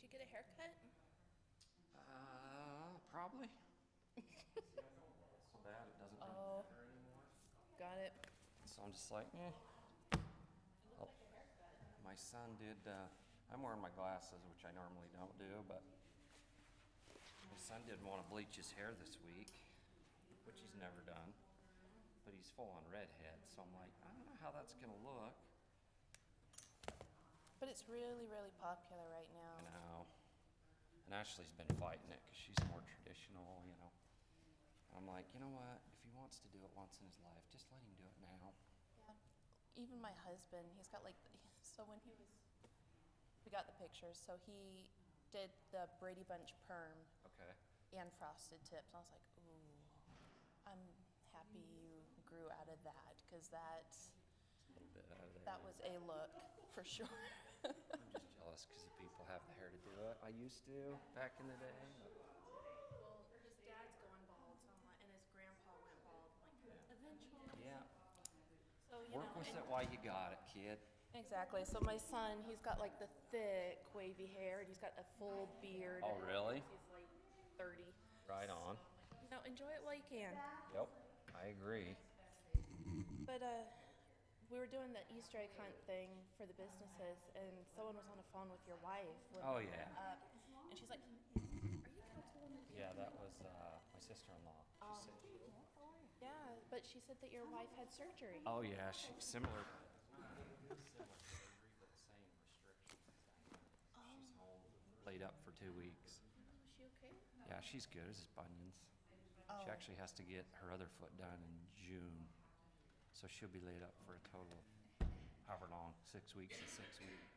you get a haircut? Probably. So bad it doesn't Oh, matter anymore. got it. So I'm just like, Oh, my son did, I'm wearing my glasses, which I normally don't do, but my son did want to bleach his hair this week, which he's never done, but he's full on redhead, so I'm like, I don't know how that's gonna look. But it's really, really popular right I now. know. And Ashley's been fighting it because she's more traditional, you know. I'm like, you know what? If he wants to do it once in his life, just let him do it now. Yeah. Even my husband, he's got like, so when we got the pictures, so he did the Brady Bunch perm Okay. and frosted tips. I was like, ooh, I'm happy you grew out of that, because A little bit out of there. that was a look for sure. I'm just jealous because the people have the hair to do it. I used to back in the day. Well, his dad's going bald, so I'm like, and his grandpa went bald. I'm like, eventually. Yeah. So, you Work know, with and- it while you got it, kid. Exactly. So my son, he's got like the thick, wavy hair, and he's got a full beard. Oh, really? He's like 30. Right on. You know, enjoy it while you can. Yep. I agree. But we were doing the Easter egg hunt thing for the businesses, and someone was on the phone with your wife. Oh, yeah. And she's like, "Are you counseling?" Yeah, that was my sister-in-law. She said, Yeah, but she said that your wife had surgery. oh, yeah, similar surgery, but the same restrictions. She's home, laid up for 2 weeks. Is she okay? Yeah, she's good. It's just bunions. Oh. She actually has to get her other foot done in June. So she'll be laid up for a total of however long, 6 weeks and 6 weeks.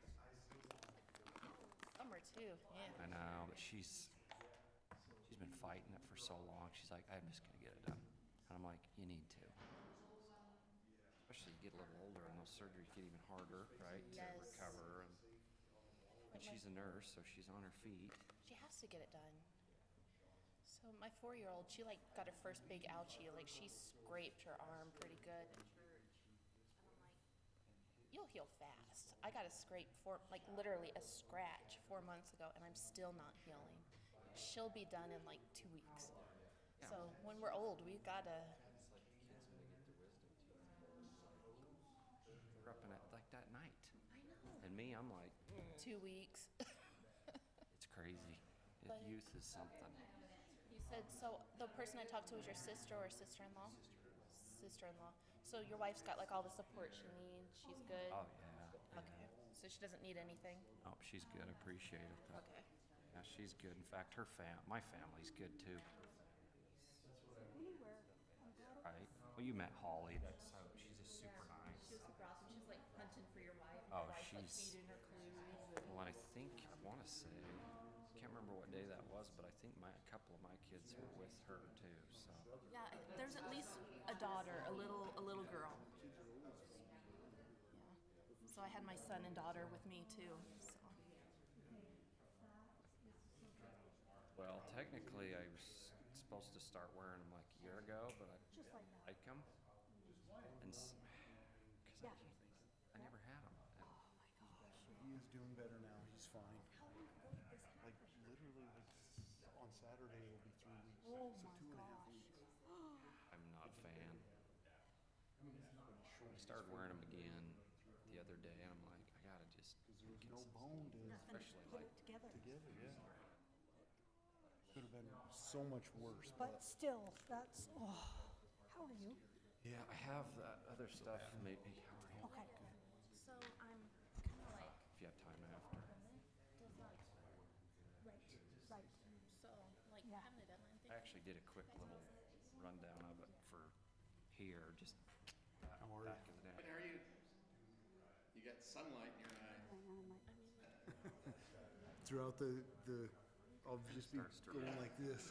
Summer too. Yeah. I know, but she's been fighting it for so long. She's like, I'm just gonna get it done. And I'm like, you need to. Especially you get a little older and those surgeries get even harder, right? Yes. To recover. And she's a nurse, so she's on her feet. She has to get it done. So my 4-year-old, she like got her first big ouchie. Like she scraped her arm pretty good in church. And I'm like, you'll heal fast. I got a scrape like literally a scratch 4 months ago, and I'm still not healing. She'll be done in like 2 weeks. So when we're old, we've gotta. They're up in it like that night. I know. And me, I'm like, 2 weeks. it's crazy. But- Youth is something. You said, so the person I talked to was your sister or sister-in-law? Sister-in-law. So your wife's got like all the support she needs. She's good. Oh, yeah. Okay. So she doesn't need anything. Oh, she's good. I appreciate it. Though. Okay. Yeah, she's good. In fact, my family's good too. Right. Well, you met Holly. She's just super nice. She was super awesome. She was like hunting for your wife. Oh, your wife, like, she's- feeding her clues. Well, I want to say, can't remember what day that was, but I think a couple of my kids were with her too. So. Yeah, there's at least a daughter, a little girl. Yeah. So I had my son and daughter with me too. So. Well, technically, I was supposed to start wearing them like a year ago, but I like them, and because I never had them. He is doing better now. He's fine. Like literally, like on Saturday it'll be 3 weeks. Oh so my 2.5 gosh. weeks. I'm not a fan. I started wearing them again the other day, and I'm like, I gotta just. Because there was no bone to Especially like together. Yeah. Could have been so much worse. But still, that's, how are you? yeah, I have that other stuff. Maybe Okay. So I'm kind of like. if you have time after. Right. So like Yeah. having a deadline thing. I actually did a quick little rundown of it for here, just How are back in the day. How are you? You got sunlight in your eye. Throughout the I'll just be Starts to going react. like this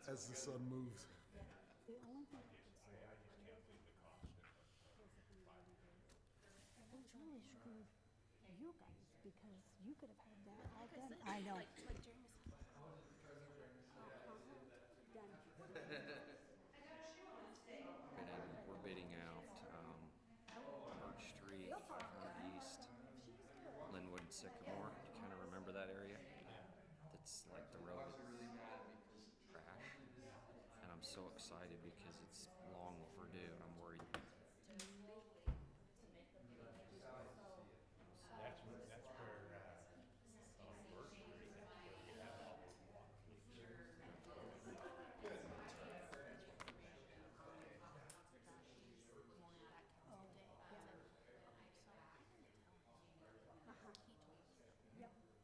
as the sun moves. The only thing I could say it really screwed you guys because you could have had that all done. I know. Like Jeremy said. Done. And we're bidding out Birch Street, 500 East, Linwood, and Sycamore. Do you kind of remember that area? so excited because it's long overdue. I'm worried.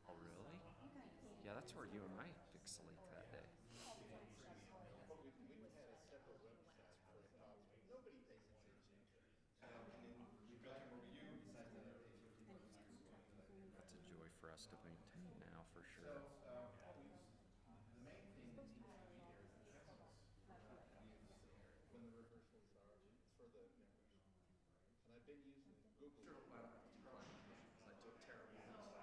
Oh, really? Yeah, that's where you and I fixed the leak that day. That's a joy for us to maintain now, for sure. When the rehearsals are, it's for the members. And I've been using Google. I took terrible notes.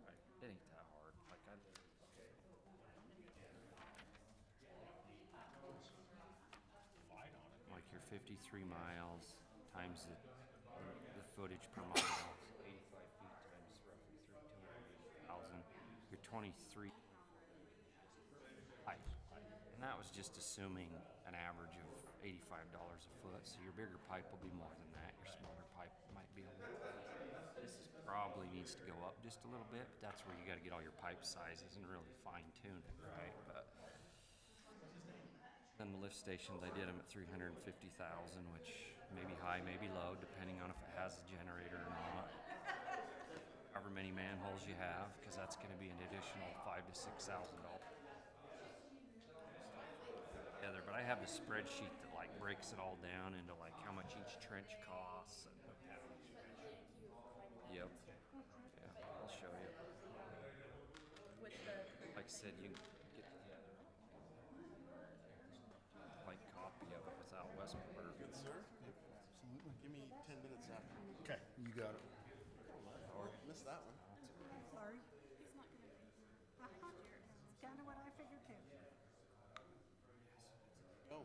Right. It ain't that hard. Like like your 53 miles times the footage per mile, 85 feet times roughly 200,000. You're 23. Pipe. And that was just assuming an average of $85 a foot. So your bigger pipe will be more than that. Your smaller pipe might be a little. This is probably needs to go up just a little bit, but that's where you got to get all your pipe sizes and really fine tune it, right? But then the lift stations, I did them at 350,000, which may be high, maybe low, depending on if it has a generator or not. However many manholes you have, because that's going to be an additional $5,000 to $6,000 together. But I have the spreadsheet that like breaks it all down into like how much each trench costs. And, yep. Yeah, I'll show you. Like I said, you can get like copy of it without Westberg. Good, sir. Yep, absolutely. Give me 10 minutes after. Okay, you got it. Or missed that one. Sorry. It's kind of what I figured too. Oh.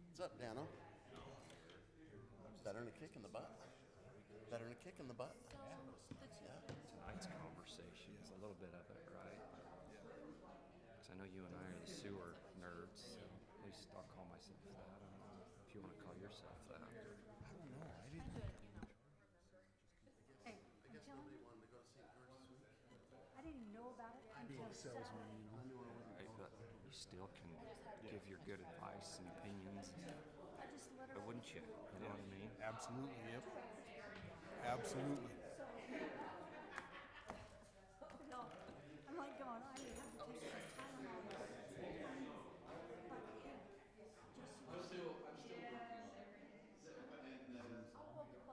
What's up, Dano? Better than a kick in the butt. Better than a kick in the butt. Yeah. Tonight's conversation is a little bit of it, right? Because I know you and I are the sewer nerds, so at least I'll call myself that. I don't know if you want to call yourself that. I don't know. I didn't. Hey, I guess nobody wanted to go to St. George's week. I didn't even know about it Being until a salesman, Saturday. you know. I knew I wasn't Right, going. but you still can give your good advice and opinions, I just but literally. wouldn't you? You know what I mean? Absolutely, yep. Absolutely. No, I'm like going, I didn't have to take the time on it. But hey,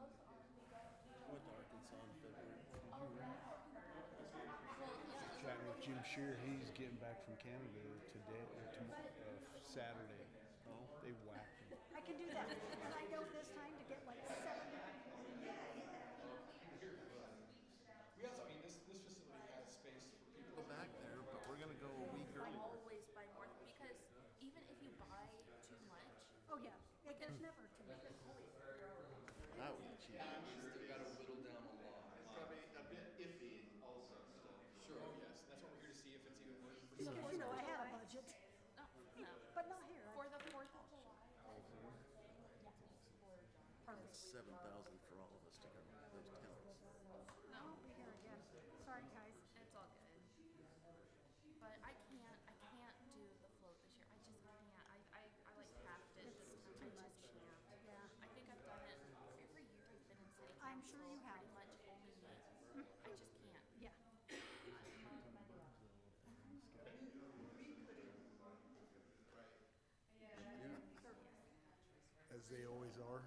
I went to Arkansas in February. Chatting with Jim Shear, he's getting back from Canada today, Saturday. Oh, they whacked him. I can do that. And I know this time to get like 7. Yes, I mean, this facility has space for people. Go back there, but we're gonna go a week I earlier. always buy more because even if you buy too much, Oh yeah, there's never too much. That was cheap. Still gotta whittle down the law. It's probably a bit iffy also, so. Sure, oh yes, that's what we're here to see if it's even worth it. Because you know I had a budget, no, no. but not here. For the 4th of July. Probably. 7,000 for all of us to go. Those towns. I won't be here again. Sorry, guys. It's all good. But I can't do the float this year. I just can't. I like halved it this time. too I much. just can't. Yeah. I think I've done it every year I've been in city council. I'm sure you have. Pretty much only me. I just can't. Yeah. As they always are.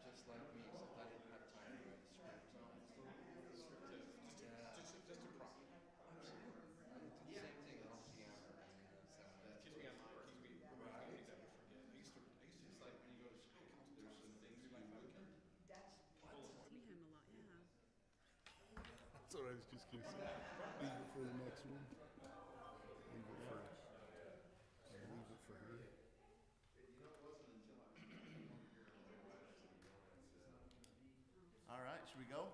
Just like me, That's what I was just gonna say. Leave it for the next one. Leave it for her. All right, should we go?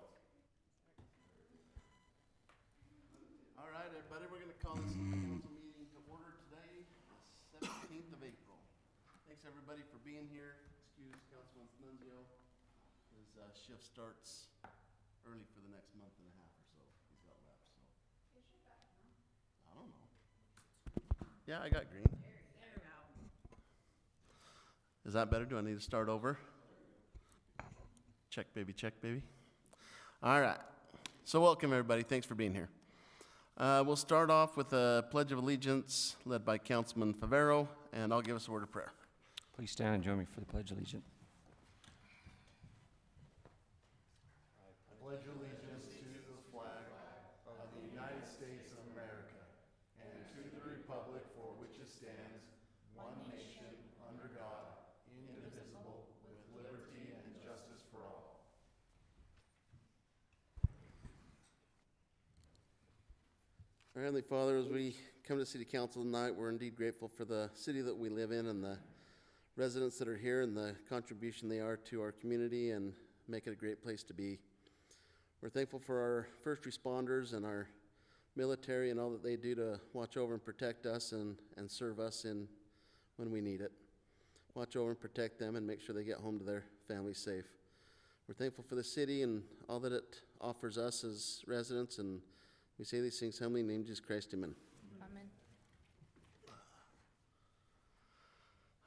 All right, everybody, we're gonna call this council meeting to order today, the 17th of April. Thanks, everybody, for being here. Excuse Councilman Nunzio. His shift starts early for the next month and a half or so. He's got left, so. I don't know. Yeah, I got green. Is that better? Do I need to start over? Check, baby, check, baby. All right. So welcome, everybody. Thanks for being here. We'll start off with a Pledge of Allegiance led by Councilman Favero, and I'll give us a word of prayer. Please stand and join me for the Pledge of Allegiance. I pledge allegiance to the flag of the United States of America and to the republic for which it stands, one nation, under God, indivisible, with liberty and justice for all. Our Heavenly Father, as we come to City Council tonight, we're indeed grateful for the city that we live in and the residents that are here and the contribution they are to our community and make it a great place to be. We're thankful for our first responders and our military and all that they do to watch over and protect us and serve us when we need it. Watch over and protect them and make sure they get home to their families safe. We're thankful for the city and all that it offers us as residents, and we say these things humbly in the name of Jesus Christ, amen. Amen.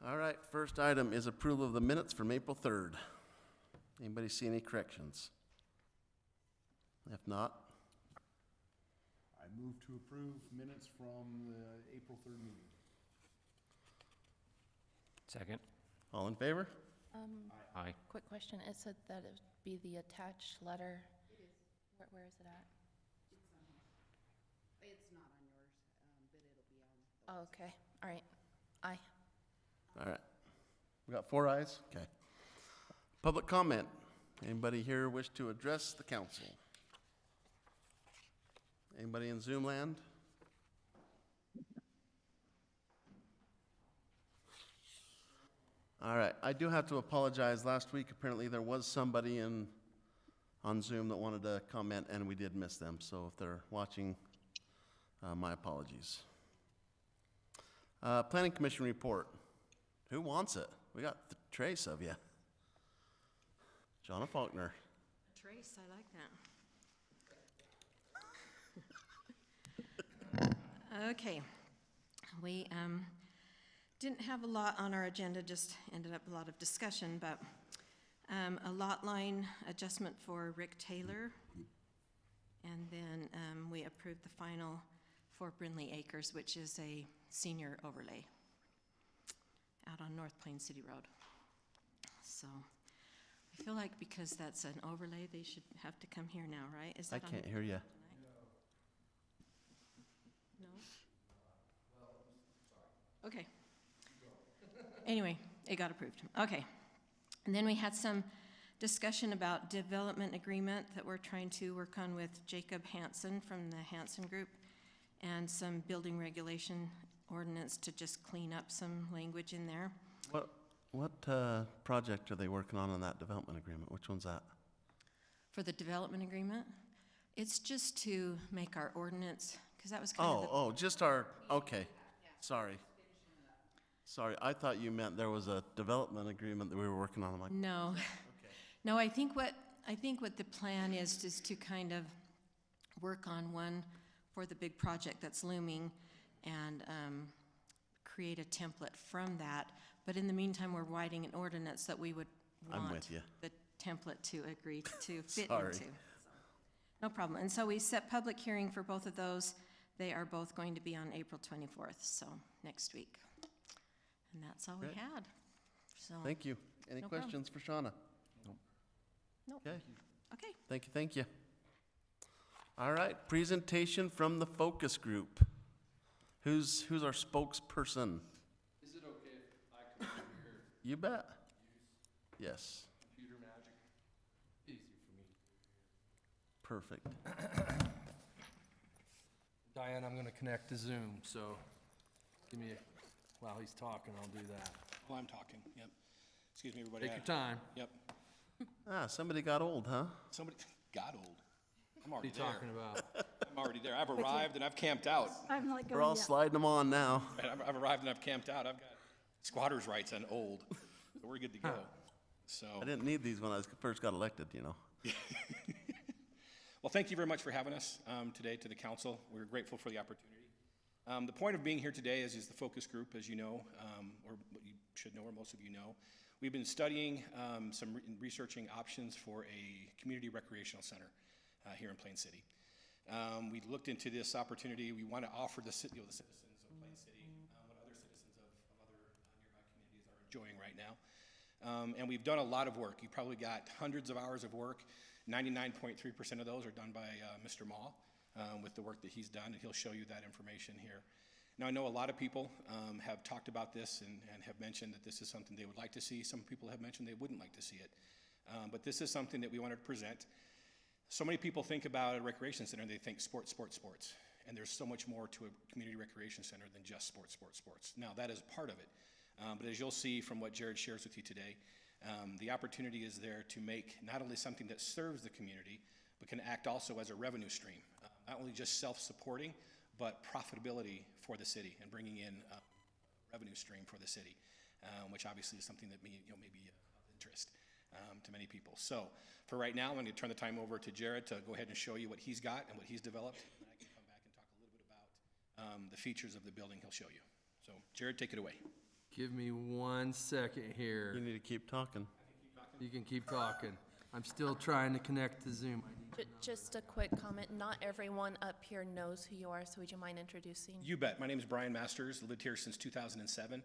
All right, first item is approval of the minutes from April 3rd. Anybody see any corrections? If not, I move to approve minutes from the April 3rd meeting. Second. all in favor? Aye. Quick question. It said that it would be the attached letter. It is. Where is it at? It's not on yours, but it'll be on. Oh, okay. All right. Aye. All right. We got 4 ayes? Okay. Public comment. Anybody here wish to address the council? Anybody in Zoom land? All right. I do have to apologize. Last week, apparently, there was somebody on Zoom that wanted to comment, and we did miss them. So if they're watching, my apologies. Planning Commission report. Who wants it? We got Trace of you. Jonna Faulkner. Trace, I like that. Okay, we didn't have a lot on our agenda, just ended up a lot of discussion, but a lot line adjustment for Rick Taylor, and then we approved the final for Brindley Acres, which is a senior overlay out on North Plains City Road. So I feel like because that's an overlay, they should have to come here now, right? Is I that on can't the hear you. No? Okay. Anyway, it got approved. Okay. And then we had some discussion about development agreement that we're trying to work on with Jacob Hansen from the Hansen Group, and some building regulation ordinance to just clean up some language in there. What project are they working on that development agreement? Which one's that? For the development agreement, it's just to make our ordinance, because that was kind of the... Just our, okay. Sorry. Sorry, I thought you meant there was a development agreement that we were working on. I'm like, No. No, I think what the plan is to kind of work on one for the big project that's looming and create a template from that. But in the meantime, we're writing an ordinance that we would I'm want with you. the template to agree to fit Sorry. into. No problem. And so we set public hearing for both of those. They are both going to be on April 24th, so next week. And that's all Great. we had. So, thank you. Any No problem. questions for Shauna? Nope. Okay, Okay. thank you. All right, presentation from the focus group. Who's our spokesperson? Is it okay if I come over here, You bet. Yes, computer magic? Easy for me to do here. perfect. Diane, I'm gonna connect to Zoom, so give me, while he's talking, I'll do that. Well, I'm talking, yep. Excuse me, everybody. Take your time. Yep. Ah, somebody got old, huh? Somebody got old. I'm What are already you there. talking about? I'm already there. I've arrived and I've camped out. I'm like We're going, all yeah. sliding them on now. Right, I've arrived and I've camped out. I've got squatter's rights on old, so we're good to go. So, I didn't need these when I first got elected, you know. well, thank you very much for having us today to the council. We're grateful for the opportunity. The point of being here today is the focus group, as you know, or what you should know, or most of you know. We've been studying researching options for a community recreational center here in Plain City. We looked into this opportunity. We want to offer the citizens of Plain City what other citizens of other nearby communities are enjoying right now. And we've done a lot of work. You probably got hundreds of hours of work. 99.3% of those are done by Mr. Maw with the work that he's done, and he'll show you that information here. Now, I know a lot of people have talked about this and have mentioned that this is something they would like to see. Some people have mentioned they wouldn't like to see it. But this is something that we wanted to present. So many people think about a recreation center and they think sports, sports, sports. And there's so much more to a community recreation center than just sports, sports, sports. Now, that is part of it. But as you'll see from what Jared shares with you today, the opportunity is there to make not only something that serves the community, but can act also as a revenue stream. Not only just self-supporting, but profitability for the city and bringing in a revenue stream for the city, which obviously is something that may be of interest to many people. So for right now, I'm going to turn the time over to Jared to go ahead and show you what he's got and what he's developed. And I can come back and talk a little bit about the features of the building he'll show you. So Jared, take it away. Give me 1 second here. You need to keep talking. You can keep talking. I'm still trying to connect to Zoom. Just a quick comment. Not everyone up here knows who you are, so would you mind introducing? You bet. My name is Brian Masters. Lived here since 2007.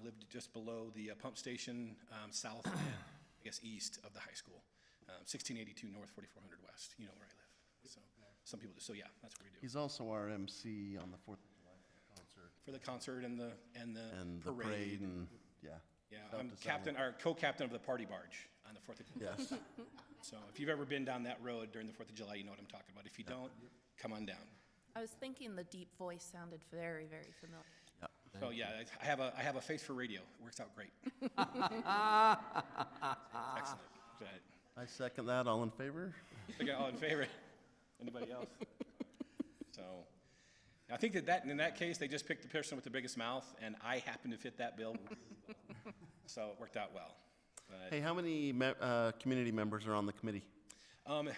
Lived just below the pump station, south and I guess east of the high school. 1682 North, 4400 West. You know where I live. So some people do. So yeah, that's what we do. He's also our MC on the 4th of July concert. For the concert and the And the parade and, yeah. Yeah, Helped I'm us out a captain, or co-captain of the party barge on the 4th of July. Yes. So if you've ever been down that road during the 4th of July, you know what I'm talking about. If you don't, come on down. I was thinking the deep voice sounded very, very familiar. So yeah, I have a face for radio. It works out great. Excellent. Right. I second that. All in favor? Okay, all in favor? Anybody else? So, I think that in that case, they just picked the person with the biggest mouth, and I happen to fit that bill. So it worked out well. But, Hey, how many community members are on the committee?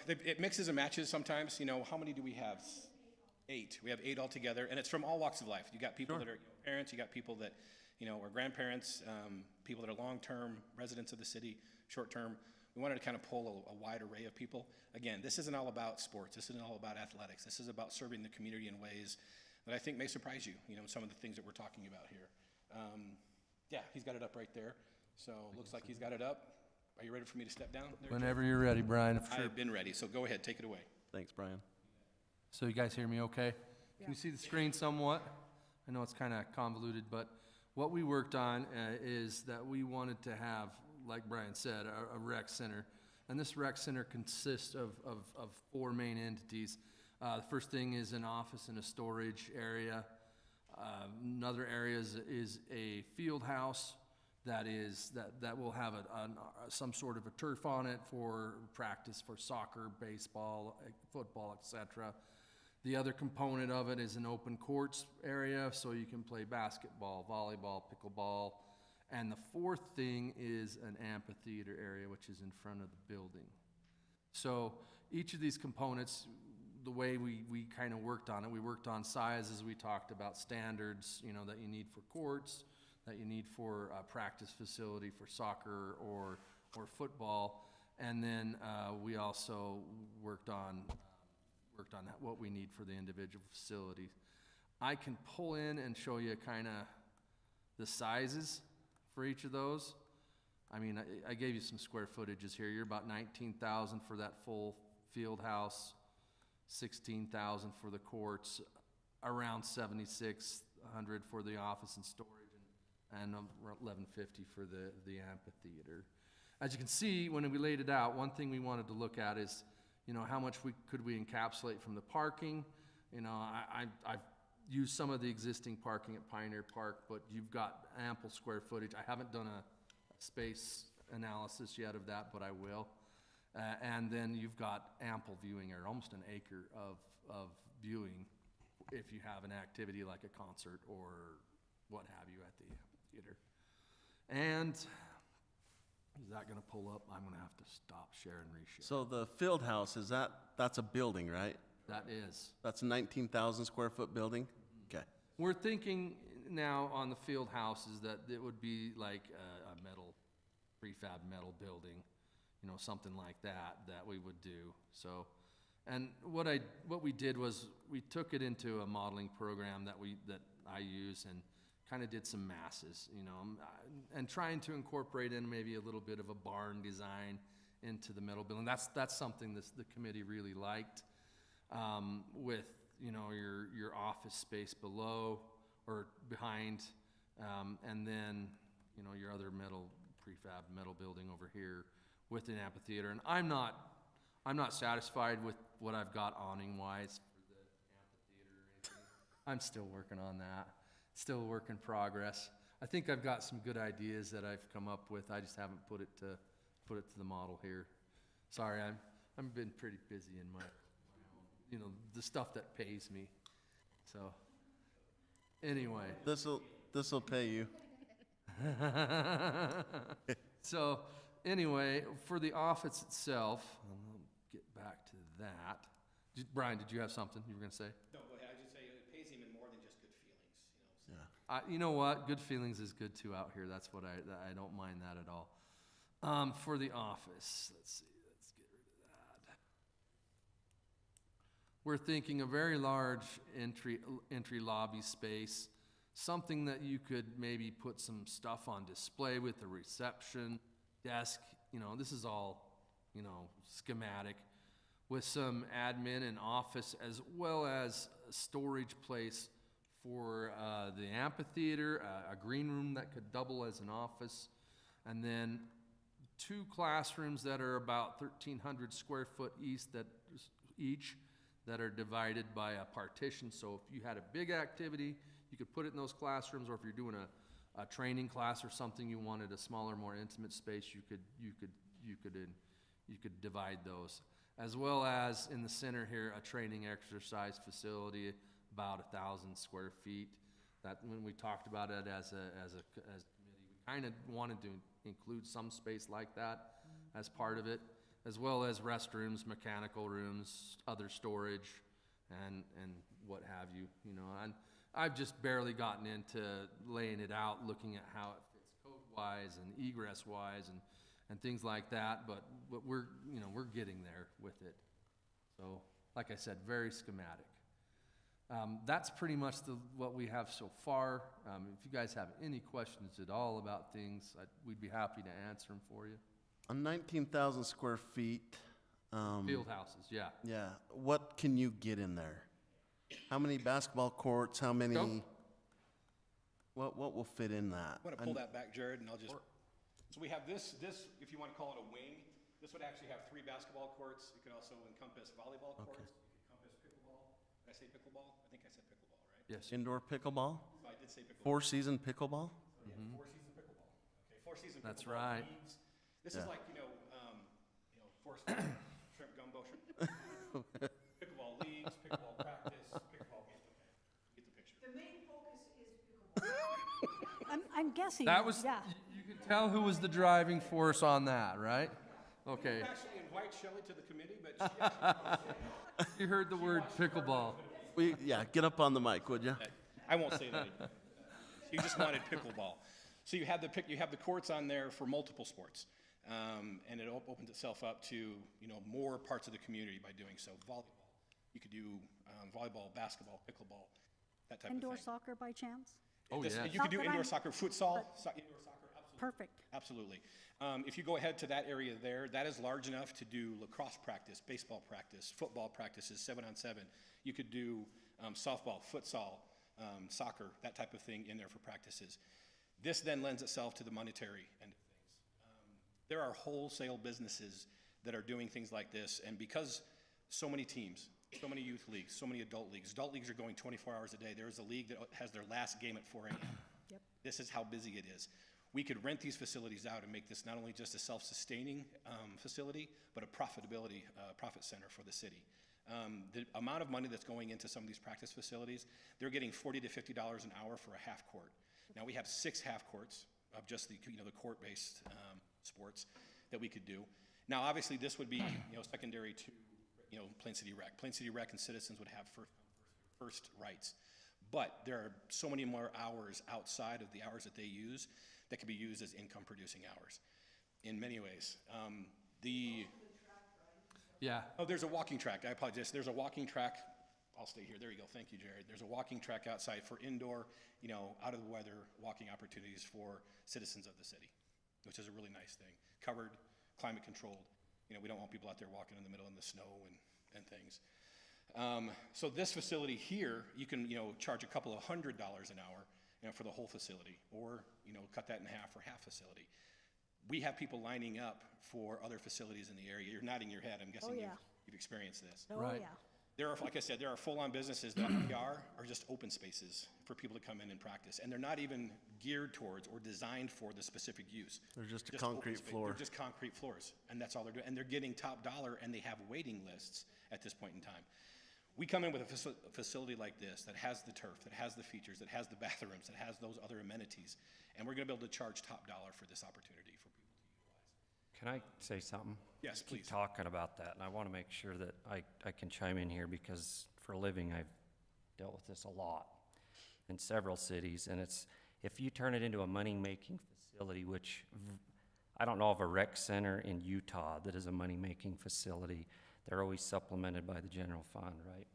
it mixes and matches sometimes. You know, how many do we have? 8. We have 8 altogether, and it's from all walks of life. You got people that are parents, you got people that, are grandparents, people that are long-term residents of the city, short-term. We wanted to kind of pull a wide array of people. Again, this isn't all about sports. This isn't all about athletics. This is about serving the community in ways that I think may surprise you, some of the things that we're talking about here. Yeah, he's got it up right there. So looks like he's got it up. Are you ready for me to step down there? Whenever you're ready, Brian. I've been ready, so go ahead, take it away. Thanks, Brian. So you guys hear me okay? Can you see the screen somewhat? I know it's kind of convoluted, but what we worked on is that we wanted to have, like Brian said, a rec center. And this rec center consists of 4 main entities. The first thing is an office and a storage area. Another area is a field house that will have some sort of a turf on it for practice for soccer, baseball, football, etc. The other component of it is an open courts area, so you can play basketball, volleyball, pickleball. And the fourth thing is an amphitheater area, which is in front of the building. So each of these components, the way we kind of worked on it, we worked on sizes, we talked about standards, that you need for courts, that you need for a practice facility for soccer or football. And then we also worked on what we need for the individual facilities. I can pull in and show you kind of the sizes for each of those. I mean, I gave you some square footages here. You're about 19,000 for that full field house, 16,000 for the courts, around 7,600 for the office and storage, and 1,150 for the amphitheater. As you can see, when we laid it out, one thing we wanted to look at is, how much could we encapsulate from the parking, You know, I've used some of the existing parking at Pioneer Park, but you've got ample square footage. I haven't done a space analysis yet of that, but I will. And then you've got ample viewing area, almost an acre of viewing if you have an activity like a concert or what have you at the theater. And is that gonna pull up? I'm gonna have to stop share and reshare. So the field house, that's a building, right? That is. That's a 19,000 square foot building? Okay. We're thinking now on the field houses that it would be like a metal, prefab metal building, you know, something like that we would do. So, and what we did was we took it into a modeling program that I use and kind of did some masses, you know, and trying to incorporate in maybe a little bit of a barn design into the metal building. That's something the committee really liked, with, you know, your office space below or behind, and then, you know, your other prefab metal building over here with an amphitheater. And I'm not satisfied with what I've got awning-wise for the amphitheater or anything. I'm still working on that. Still a work in progress. I think I've got some good ideas that I've come up with. I just haven't put it to the model here. Sorry, I've been pretty busy in my own, you know, the stuff that pays me. So, anyway. This'll pay you. So, anyway, for the office itself, I'll get back to that. Brian, did you have something you were gonna say? No, go ahead. I just say it pays him in more than just good feelings, you know. So. Yeah. You know what? Good feelings is good too out here. That's what I don't mind that at all. For the office, let's see. Let's get rid of that. We're thinking a very large entry lobby space, something that you could maybe put some stuff on display with a reception desk. You know, this is all, you know, schematic, with some admin and office as well as a storage place for the amphitheater, a green room that could double as an office, and then 2 classrooms that are about 1,300 square foot each that are divided by a partition. So if you had a big activity, you could put it in those classrooms, or if you're doing a training class or something, you wanted a smaller, more intimate space, you could divide those. As well as in the center here, a training exercise facility, about 1,000 square feet. That when we talked about it as a committee, we kind of wanted to include some space like that as part of it, as well as restrooms, mechanical rooms, other storage, and what have you. You know, and I've just barely gotten into laying it out, looking at how it fits code-wise and egress-wise and things like that, but we're getting there with it. So, like I said, very schematic. That's pretty much what we have so far. If you guys have any questions at all about things, we'd be happy to answer them for you. On 19,000 square feet. Field houses, yeah. Yeah, what can you get in there? How many basketball courts, how many? Go. What will fit in that? I want to pull that back, Jared, and I'll just, so we have this, if you want to call it a wing, this would actually have 3 basketball courts. It could also encompass volleyball courts. It could encompass pickleball. Did I say pickleball? I think I said pickleball, right? Yes. Indoor pickleball? So I did say pickleball. 4-season pickleball? So, yeah, 4-season pickleball. Okay, 4-season pickleball. That's right. Leagues. This Yeah. is like, force shrimp gumbo, pickleball leagues, pickleball practice, pickleball games. Okay, you get the picture. The main focus is pickleball. I'm guessing, That was, yeah. you can tell who was the driving force on that, right? Okay. Actually invite Shelley to the committee, but she actually, You heard the word pickleball. Get up on the mic, would you? I won't say that anymore. You just wanted pickleball. So you have the courts on there for multiple sports. And it opens itself up to, more parts of the community by doing so. Volleyball. You could do volleyball, basketball, pickleball, that type Indoor of thing. soccer by chance? Oh, yeah. You could do Not that indoor I'm- soccer, futsal, indoor soccer, absolutely. Perfect. Absolutely. If you go ahead to that area there, that is large enough to do lacrosse practice, baseball practice, football practices, 7-on-7. You could do softball, futsal, soccer, that type of thing in there for practices. This then lends itself to the monetary end of things. There are wholesale businesses that are doing things like this, and because so many teams so many youth leagues, so many adult leagues. Adult leagues are going 24 hours a day. There's a league that has their last game at 4 a.m. Yep. This is how busy it is. We could rent these facilities out and make this not only just a self-sustaining facility, but a profitability, profit center for the city. The amount of money that's going into some of these practice facilities, they're getting $40 to $50 an hour for a half court. Now, we have 6 half courts of just the, the court-based sports that we could do. Now, obviously, this would be, secondary to, Plain City Rec. Plain City Rec and Citizens would have first rights. But there are so many more hours outside of the hours that they use that could be used as income-producing hours in many ways. Yeah, Oh, there's a walking track. I apologize. There's a walking track. I'll stay here. There you go. Thank you, Jared. There's a walking track outside for indoor, out of the weather walking opportunities for citizens of the city, which is a really nice thing. Covered, climate controlled. We don't want people out there walking in the middle in the snow and things. So this facility here, you can, charge a couple of $100 an hour, for the whole facility, or, cut that in half for half facility. We have people lining up for other facilities in the area. You're nodding your head. I'm guessing yeah. you've experienced this. Oh, Right. yeah. There are, like I said, there are full-on businesses that are just open spaces for people to come in and practice. And they're not even geared towards or designed for the specific use. They're just a open concrete space. floor. They're just concrete floors, and that's all they're doing. And they're getting top dollar, and they have waiting lists at this point in time. We come in with a facility like this that has the turf, that has the features, that has the bathrooms, that has those other amenities, and we're gonna be able to charge top dollar for this opportunity for people to utilize. Can I say something? Yes, Keep please. talking about that, and I want to make sure that I can chime in here, because for a living, I've dealt with this a lot in several cities, and it's, if you turn it into a money-making facility, which I don't know of a rec center in Utah that is a money-making facility. They're always supplemented by the general fund, right?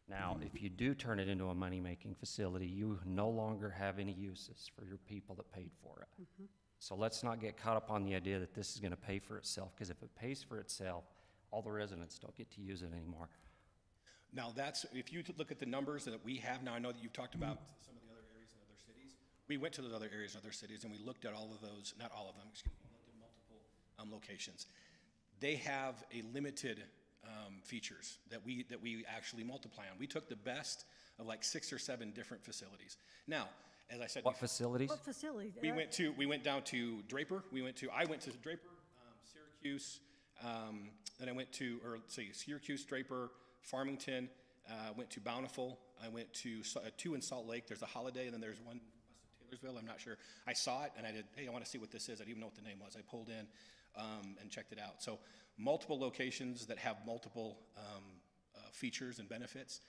Now, if you do turn it into a money-making facility, you no longer have any uses for your people that paid for it. So let's not get caught up on the idea that this is gonna pay for itself, because if it pays for itself, all the residents don't get to use it anymore. Now, that's, if you look at the numbers that we have, now I know that you've talked about some of the other areas in other cities. We went to those other areas in other cities, and we looked at all of those, not all of them, excuse me, we looked at multiple locations. They have a limited features that we actually multiply on. We took the best of like 6 or 7 different facilities. Now, as I said, What facilities? What facility? we went down to Draper. I went to Draper, Syracuse. Then I went to, Syracuse, Draper, Farmington. Went to Bountiful. I went to 2 in Salt Lake. There's a Holiday, and then there's one Taylorsville. I'm not sure. I saw it, and I did. Hey, I want to see what this is. I didn't even know what the name was. I pulled in and checked it out. So multiple locations that have multiple features and benefits.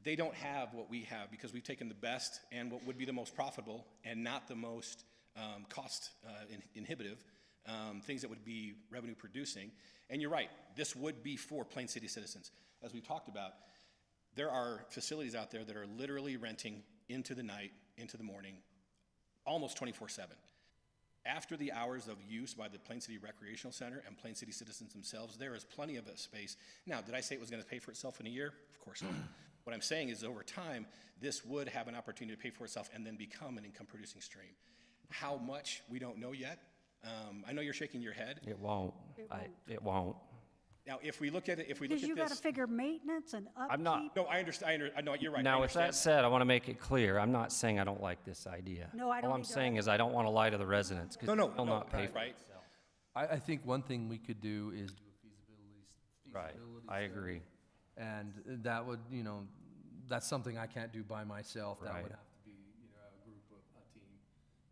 They don't have what we have, because we've taken the best and what would be the most profitable and not the most cost inhibitive, things that would be revenue producing. And you're right, this would be for Plain City citizens. As we've talked about, there are facilities out there that are literally renting into the night, into the morning, almost 24/7. After the hours of use by the Plain City Recreational Center and Plain City citizens themselves, there is plenty of space. Now, did I say it was gonna pay for itself in a year? Of course not. What I'm saying is, over time, this would have an opportunity to pay for itself and then become an income-producing stream. How much, we don't know yet. I know you're shaking your head. It won't. It won't. Now, if we look at it, Because you gotta this. figure maintenance and upkeep. I'm not, No, I understand, I know, you're right. I now, with that understand. said, I want to make it clear, I'm not saying I don't like this idea. No, I don't All I'm either. saying is I don't want to lie to the residents, because No, they'll not pay for right. it. I think one thing we could do is do a feasibility. Right, I agree. And that would, that's something I can't do by myself. That Right. would have to be, a group of, a team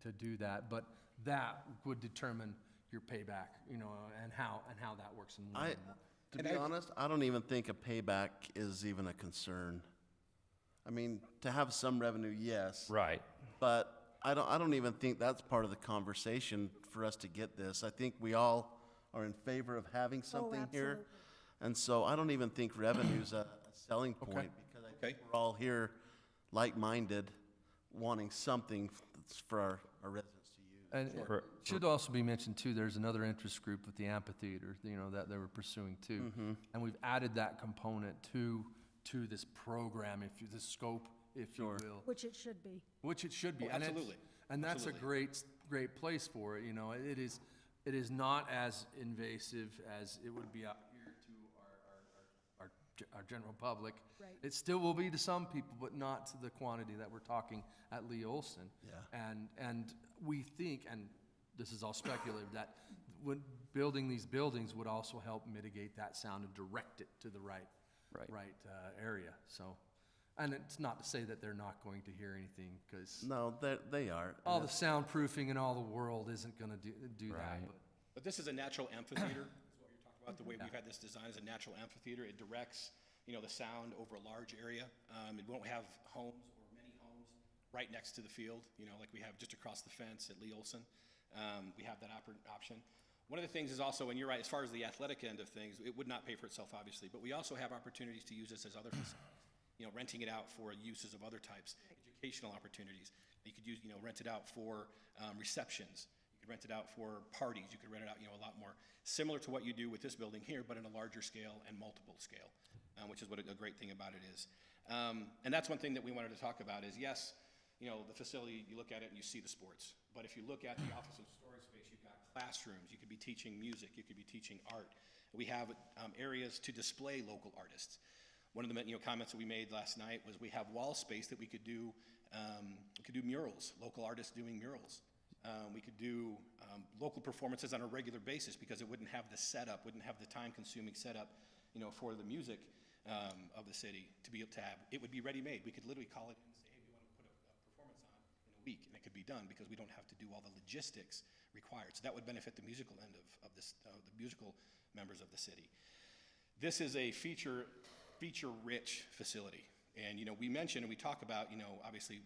to do that. But that would determine your payback, and how that works in one. To be honest, I don't even think a payback is even a concern. I mean, to have some revenue, yes. Right. But I don't even think that's part of the conversation for us to get this. I think we all are in favor of having something here. absolutely. And so I don't even think revenue's a selling point, because I think we're all here like-minded, wanting something for our residents to use. And it should also be mentioned too, there's another interest group with the amphitheater, that they were pursuing too. And we've added that component to this program, the scope, if you will. Which it should be. Which it should be. Oh, And it's- absolutely. And that's a Absolutely. great place for it, It is not as invasive as it would be out here to our our general public. Right. It still will be to some people, but not to the quantity that we're talking at Lee Olson. Yeah. And we think, and this is all speculative, that when building these buildings would also help mitigate that sound and direct it to the right area. So, and it's not to say that they're not going to hear anything, because No, they are. all the soundproofing in all the world isn't going to do that. Right. But But this is a natural amphitheater, is what you're talking about. The way we've had this design is a natural amphitheater. It directs, the sound over a large area. It won't have homes or many homes right next to the field, like we have just across the fence at Lee Olson. We have that option. One of the things is also, and you're right, as far as the athletic end of things, it would not pay for itself, obviously, but we also have opportunities to use this as other facilities. Renting it out for uses of other types, educational opportunities. You could use, rent it out for receptions. You could rent it out for parties. You could rent it out, a lot more. Similar to what you do with this building here, but in a larger scale and multiple scale, which is what a great thing about it is. And that's one thing that we wanted to talk about is, yes, the facility, you look at it and you see the sports. But if you look at the office and storage space, you've got classrooms. You could be teaching music. You could be teaching art. We have areas to display local artists. One of the comments that we made last night was we have wall space that we could do murals, local artists doing murals. We could do local performances on a regular basis because it wouldn't have the setup, wouldn't have the time-consuming setup, for the music of the city to be able to have. It would be ready-made. We could literally call it and say, hey, we want to put a performance on in a week, and it could be done because we don't have to do all the logistics required. So that would benefit the musical end of this, the musical members of the city. This is a feature-rich facility. And, we mentioned and we talk about, obviously,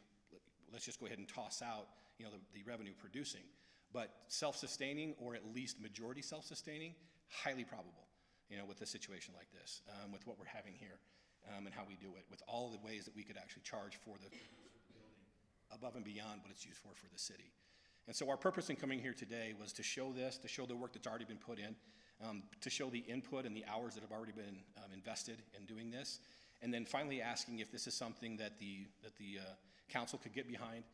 let's just go ahead and toss out, the revenue producing. But self-sustaining, or at least majority self-sustaining, highly probable, with a situation like this, with what we're having here, and how we do it, with all the ways that we could actually charge for the building above and beyond what it's used for the city. And so our purpose in coming here today was to show this, to show the work that's already been put in, to show the input and the hours that have already been invested in doing this, and then finally asking if this is something that the council could get behind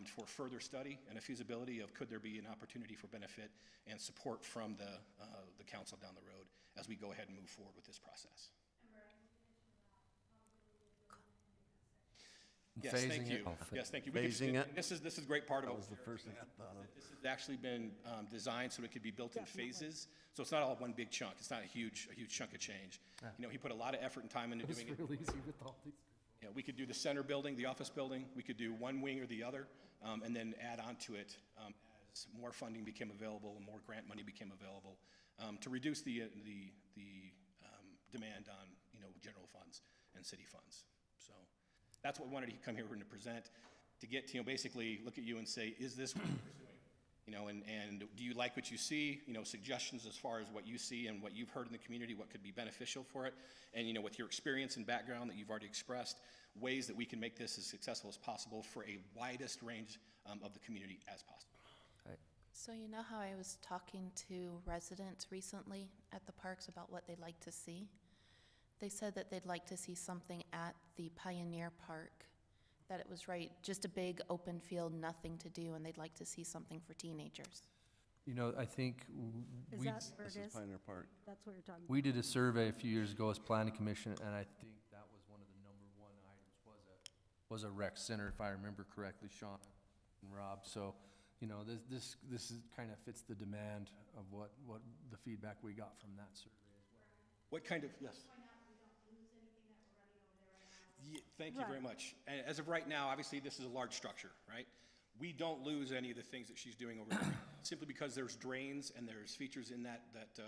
for further study and a feasibility of could there be an opportunity for benefit and support from the council down the road as we go ahead and move forward with this process. Yes, thank phasing you. it. Yes, thank you. Phasing it. This is a great part of That it. was the first thing I thought of. This has actually been designed so it could be built in phases. So it's not all one big chunk. It's not a huge chunk of change. He put a lot of effort and time into it was doing it. real easy with all these. We could do the center building, the office building. We could do one wing or the other, and then add on to it as more funding became available and more grant money became available to reduce the demand on general funds and city funds. So that's what we wanted to come here and to present, to get basically look at you and say, is this what you're pursuing? And do you like what you see? Suggestions as far as what you see and what you've heard in the community, what could be beneficial for it, and with your experience and background that you've already expressed, ways that we can make this as successful as possible for a widest range of the community as possible. So you know how I was talking to residents recently at the parks about what they'd like to see? They said that they'd like to see something at the Pioneer Park, that it was just a big open field, nothing to do, and they'd like to see something for teenagers. I think Is we, that where This it is is? Pioneer Park. That's what you're talking about? we did a survey a few years ago as planning commission, and I think that was one of the number one items was a rec center, if I remember correctly, Sean and Rob. So, this is kind of fits the demand of what the feedback we got from that survey as well. What kind of, yes? Thank you very Right. much. And as of right now, obviously, this is a large structure, right? We don't lose any of the things that she's doing over there, simply because there's drains and there's features in that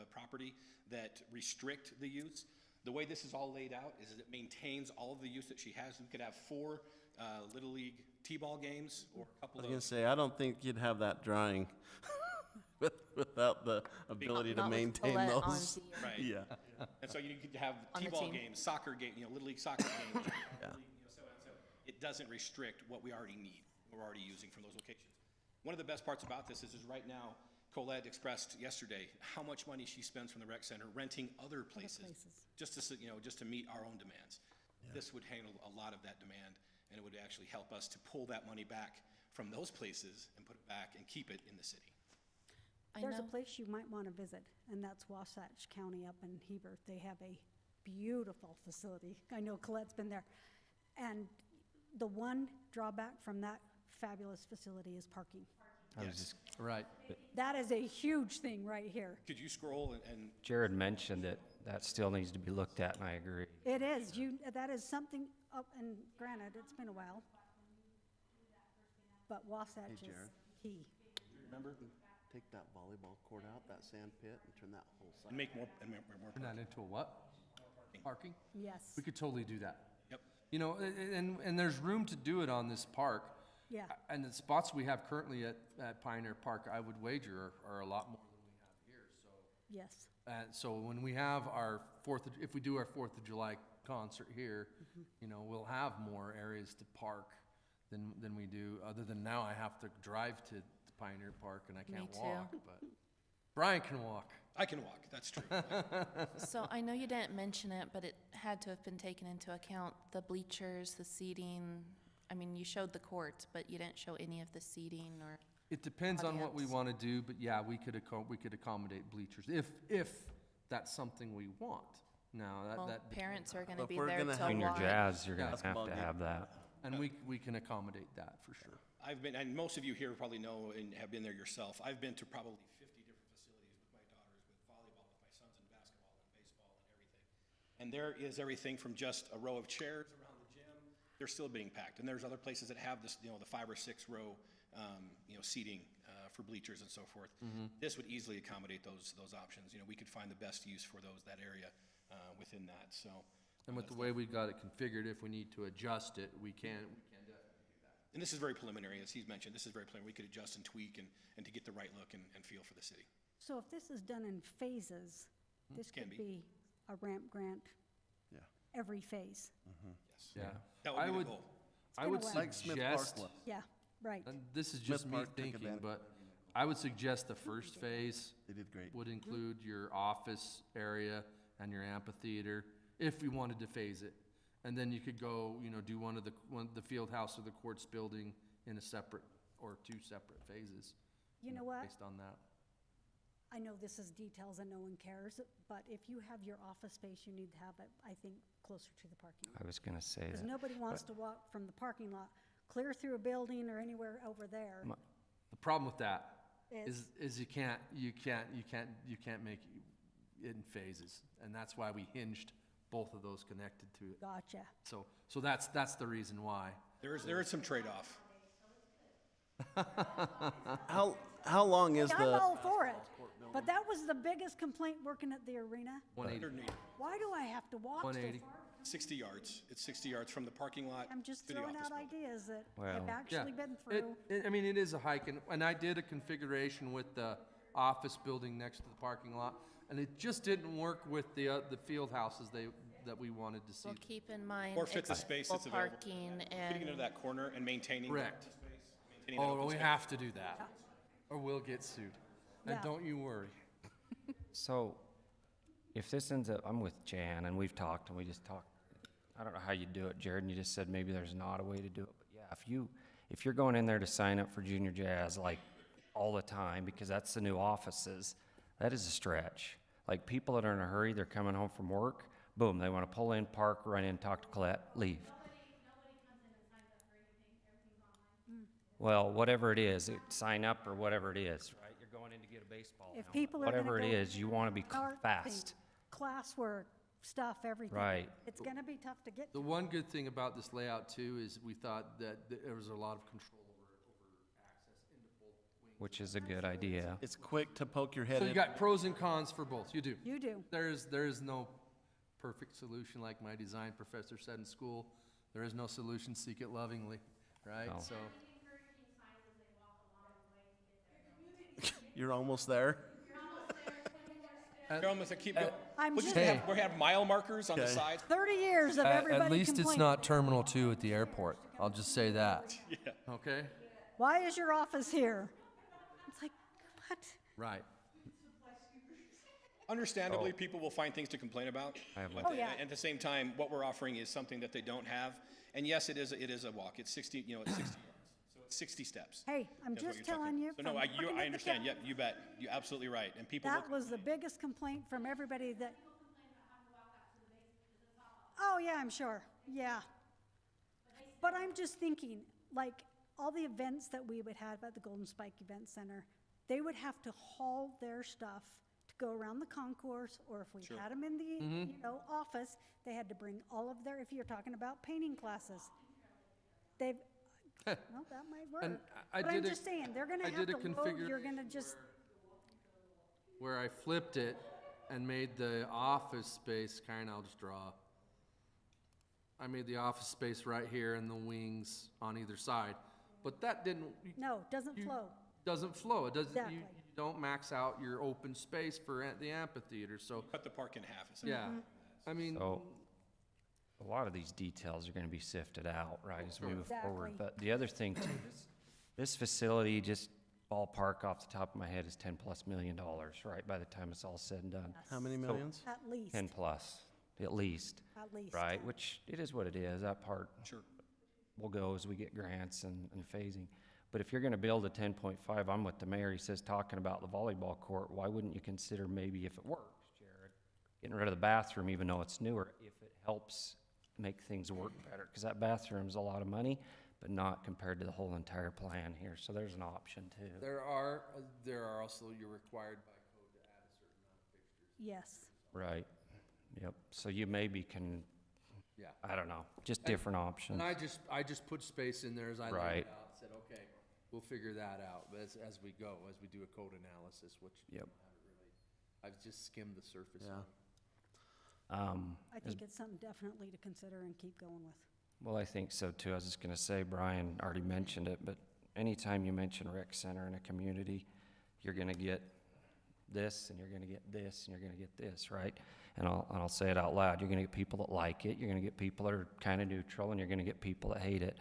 property that restrict the use. The way this is all laid out is that it maintains all of the use that she has. We could have 4 Little League T-ball games or a I couple was gonna of, say, I don't think you'd have that drying without the ability to Not with maintain Colette on those. the- right? Yeah, And so you could have On the T-ball team. games, soccer game, Little League soccer games, Yeah. so on and so. It doesn't restrict what we already need, we're already using from those locations. One of the best parts about this is right now, Colette expressed yesterday how much money she spends from the rec center renting other places, just to meet our own demands. This would handle a lot of that demand, and it would actually help us to pull that money back from those places and put it back and keep it in the city. I There's a know, place you might want to visit, and that's Wasatch County up in Heber. They have a beautiful facility. I know Colette's been there. And the one drawback from that fabulous facility is parking. I was just, Right. That is a huge thing right here. Could you scroll and Jared mentioned it, that still needs to be looked at, and I agree. It is, that is something, and granted, it's been a while. But Wasatch is Jared. key. Remember, take that volleyball court out, that sand pit, and turn that whole side. and make more, Turn that into a what? Parking? Yes, We could totally do that. Yep. You know, and there's room to do it on this park. yeah. And the spots we have currently at Pioneer Park, I would wager are a lot more than we have here, so. Yes, And so when we have our if we do our 4th of July concert here, you know, we'll have more areas to park than we do, other than now I have to drive to Pioneer Park and I Me can't too. walk, but Brian can walk. I can walk, that's true. So I know you didn't mention it, but it had to have been taken into account, the bleachers, the seating. I mean, you showed the courts, but you didn't show any of the seating or, It depends on what we Audience. want to do, but yeah, we could accommodate bleachers if that's something we want. Now, well, that parents are gonna If be we're there gonna to have- Junior watch. Jazz, you're gonna Basketball have to game. have that. and we can accommodate that for sure. I've been, and most of you here probably know and have been there yourself, I've been to probably 50 different facilities with my daughters, with volleyball, with my sons in basketball and baseball and everything. And there is everything from just a row of chairs around the gym, they're still being packed. And there's other places that have this, you know, the 5 or 6 row, seating for bleachers and so forth. This would easily accommodate those options. You know, we could find the best use for that area within that, so. And with the way we got it configured, if we need to adjust it, we can definitely do that. And this is very preliminary, as he's mentioned, this is very preliminary. We could adjust and tweak and to get the right look and feel for the city. so if this is done in phases, this Can could be. be a ramp grant Yeah. every phase. Yes. Yeah. That I would be the would- goal. I been would a while. Like Smith suggest, Park. Yeah, right. and this is Smith just me Park took thinking, advantage. but I would suggest the first phase They did great. would include your office area and your amphitheater, if we wanted to phase it. And then you could go, you know, do one of the field house or the courts building in a separate, or 2 separate phases. You know what? Based on that. I know this is details and no one cares, but if you have your office space, you need to have it, I think, closer to the parking lot. I was gonna say Because that. nobody wants to walk from the parking lot, clear through a building or anywhere over there. The problem with that Is- is you can't make it in phases. And that's why we hinged both of those connected to it. Gotcha. So that's the reason why. There is some trade-off. How long is I'm the, all for it, but that was the biggest complaint working at the arena. 180. Why do I have to walk so 180. far? 60 yards. It's 60 yards from the parking lot I'm just to the throwing office out building. ideas that Well- I've actually been It, through. I mean, it is a hike, and I did a configuration with the office building next to the parking lot, and it just didn't work with the field houses that we wanted to see. Well, keep in mind. Or fit the space that's accessible available. Parking Getting into and, that corner and maintaining. Correct. The space, maintaining that Oh, open we space. have to do that, or we'll get sued. And Yeah. don't you worry. So, if this ends up, I'm with Jan, and we've talked, and we just talked, I don't know how you do it, Jared, and you just said maybe there's not a way to do it, but yeah, if you're going in there to sign up for Junior Jazz, like, all the time, because that's the new offices, that is a stretch. Like, people that are in a hurry, they're coming home from work, boom, they wanna pull in, park, run in, talk to Colette, leave. Well, whatever it is, sign up or whatever it is, right? You're going in to get a baseball If helmet. people are gonna Whatever it go is, you wanna be art, fast. Classwork, stuff, everything. Right. It's gonna be tough to get The to. one good thing about this layout too is we thought that there was a lot of control over access into both wings. Which is a good idea. it's quick to poke your head So you in? got pros and cons for both, you do. You do. There is no perfect solution, like my design professor said in school. There is no solution, seek it lovingly, right? No. So, You're almost there? Carol, I'm gonna keep going. I'm We'll just just- have, we have mile markers on the Okay. sides. 30 years of everybody at least it's complaining. not Terminal 2 at the airport. I'll just say that. Yeah. Okay? Why is your office here? It's like, what? Right. Understandably, people will find things to complain about. I have But one. Oh, yeah. at the same time, what we're offering is something that they don't have. And yes, it is a walk. It's 60, it's 60 yards. So it's 60 steps. Hey, I'm That's what just you're telling talking. you. So no, from I looking at the understand. cap- Yep, you bet. You're absolutely right. And people look, That was the biggest complaint from everybody that, Oh, yeah, I'm sure, yeah. But I'm just thinking, like, all the events that we would have at the Golden Spike Event Center, they would have to haul their stuff to go around the concourse, or if we Sure. had them in the, you know, office, they had to bring all of their, if you're talking about painting classes. They've, well, that might work. And I But I'm did a- just saying, they're gonna I have did to a load, you're gonna just, Where I flipped it and made the office space, Karen, I'll just draw. I made the office space right here and the wings on either side, but that didn't, no, doesn't flow. doesn't flow. It doesn't, Exactly. you don't max out your open space for the amphitheater, so, Cut the park in half, essentially. yeah. I mean, So, a lot of these details are gonna be sifted out, right, as we move forward. Exactly. But the other thing too, this facility, just ballpark off the top of my head, is $10+ million, right, by the time it's all said and done. How many millions? At least, 10+, at least, at least. right, which it is what it is, that part Sure. will go as we get grants and phasing. But if you're gonna build a 10.5, I'm with the mayor, he says, talking about the volleyball court, why wouldn't you consider maybe if it works, Jared, getting rid of the bathroom, even though it's newer, if it helps make things work better? Because that bathroom's a lot of money, but not compared to the whole entire plan here, so there's an option too. there are also, you're required by code to add a certain amount of fixtures. Yes, Right, yep, so you maybe can, Yeah. I don't know, just different options. And I just put space in there as I laid Right. it out, said, okay, we'll figure that out as we go, as we do a code analysis, which Yep. I've just skimmed the surface Yeah. on. I think it's something definitely to consider and keep going with. Well, I think so too. I was just gonna say, Brian already mentioned it, but anytime you mention rec center in a community, you're gonna get this, and you're gonna get this, and you're gonna get this, right? And I'll say it out loud. You're gonna get people that like it, you're gonna get people that are kinda neutral, and you're gonna get people that hate it.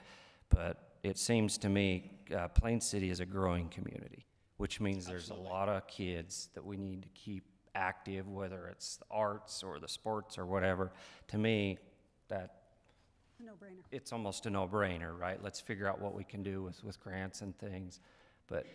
But it seems to me, Plain City is a growing community, which means there's a lot of kids that we need to keep active, whether it's the arts or the sports or whatever. To me, that A no-brainer. it's almost a no-brainer, right? Let's figure out what we can do with grants and things. But,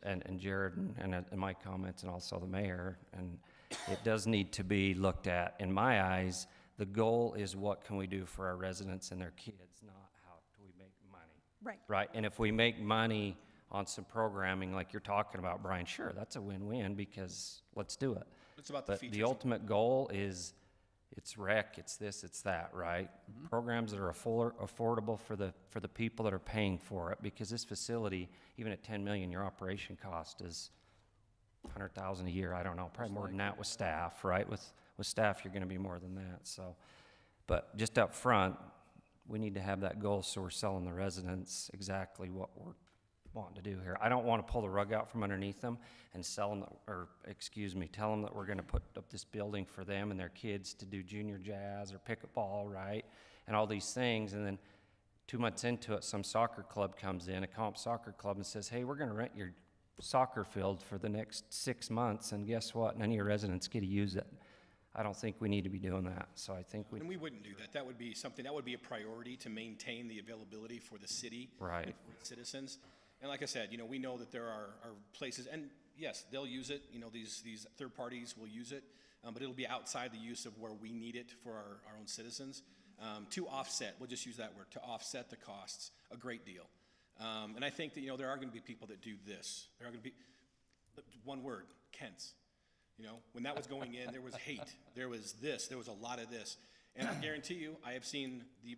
and Jared and my comments and also the mayor, and it does need to be looked at. In my eyes, the goal is what can we do for our residents and their kids, not how do we make money, Right, right? And if we make money on some programming like you're talking about, Brian, sure, that's a win-win because let's do it. It's about the But features. the ultimate goal is, it's rec, it's this, it's that, right? Programs that are affordable for the people that are paying for it, because this facility, even at 10 million, your operation cost is 100,000 a year, I don't know, probably more than that with staff, right? With staff, you're gonna be more than that, so. But just up front, we need to have that goal, so we're selling the residents exactly what we're wanting to do here. I don't wanna pull the rug out from underneath them and tell them that we're gonna put up this building for them and their kids to do junior jazz or pickleball, right? And all these things, and then 2 months into it, some soccer club comes in, a comp soccer club, and says, hey, we're gonna rent your soccer field for the next 6 months, and guess what? None of your residents get to use it. I don't think we need to be doing that, so I think And we wouldn't do that. That would be something, that would be a priority to maintain the availability for the city. Right. For citizens. And like I said, we know that there are places, and yes, they'll use it, these third parties will use it, but it'll be outside the use of where we need it for our own citizens, to offset, we'll just use that word, to offset the costs a great deal. And I think that, there are gonna be people that do this. There are gonna be, one word, Kents. When that was going in, there was hate, there was this, there was a lot of this. And I guarantee you, I have seen the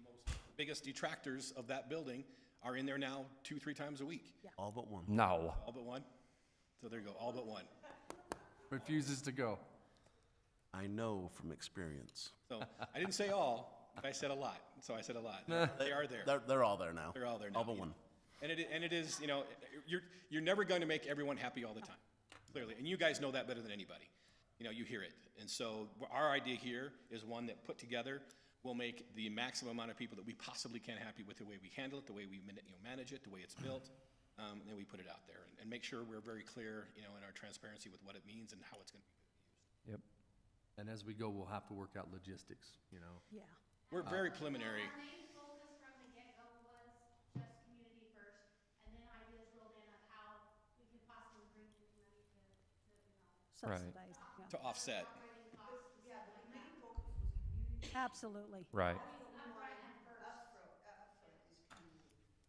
biggest detractors of that building are in there now 2-3 times a week. All but one. no. All but one? So there you go, all but one. Refuses to go. I know from experience. So I didn't say all, but I said a lot. So I said a lot. They are there. They're all there now. They're all there now. All but one. And it is, you're never going to make everyone happy all the time, clearly. And you guys know that better than anybody. You hear it. And so our idea here is one that put together will make the maximum amount of people that we possibly can happy with the way we handle it, the way we manage it, the way it's built, and then we put it out there and make sure we're very clear, in our transparency with what it means and how it's going to be. Yep. And as we go, we'll have to work out logistics, yeah. We're very preliminary. Our main focus from the get-go was just community first, and then ideas rolled in of how we could possibly bring in money to Right. Subsidized, yeah. To offset. operating costs. Yeah, but the main focus was community Absolutely. Right.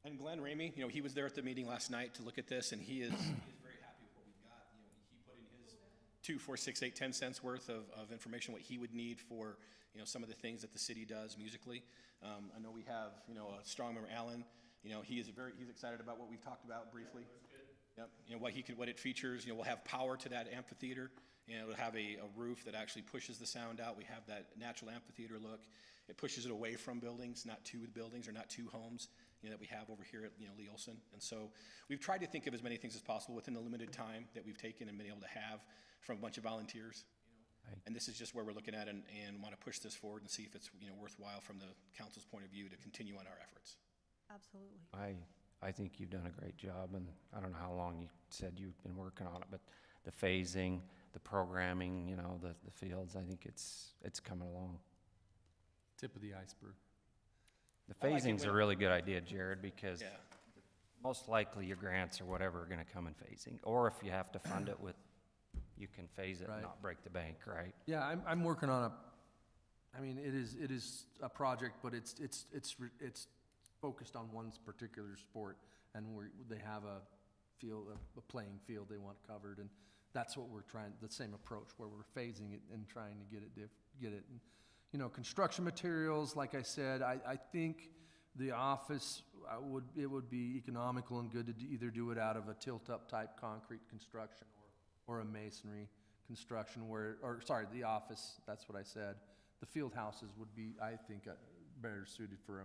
And Glenn Ramey, he was there at the meeting last night to look at this, and he is very happy with what we've got. He put in his 2, 4, 6, 8, 10 cents worth of information, what he would need for, some of the things that the city does musically. I know we have, a strong member, Alan, he's excited about what we've talked about briefly. Yep, what it features, we'll have power to that amphitheater, it'll have a roof that actually pushes the sound out. We have that natural amphitheater look. It pushes it away from buildings, not to the buildings or not to homes, that we have over here at, Lee Olson. And so we've tried to think of as many things as possible within the limited time that we've taken and been able to have from a bunch of volunteers. Right. And this is just where we're looking at and want to push this forward and see if it's, worthwhile from the council's point of view to continue on our efforts. Absolutely. I think you've done a great job, and I don't know how long you said you've been working on it, but the phasing, the programming, the fields, I think it's coming along. Tip of the iceberg. The I like it phasing's a when- really good idea, Jared, because Yeah. most likely your grants or whatever are gonna come in phasing. Or if you have to fund it with, you can phase it and Right. not break the bank, right? Yeah, I'm working on it is a project, but it's focused on one particular sport, and they have a playing field they want covered, and that's what we're trying, the same approach, where we're phasing it and trying to get it. And, construction materials, like I said, I think the office, it would be economical and good to either do it out of a tilt-up type concrete construction or a masonry construction the office, that's what I said. The field houses would be, I think, better suited for a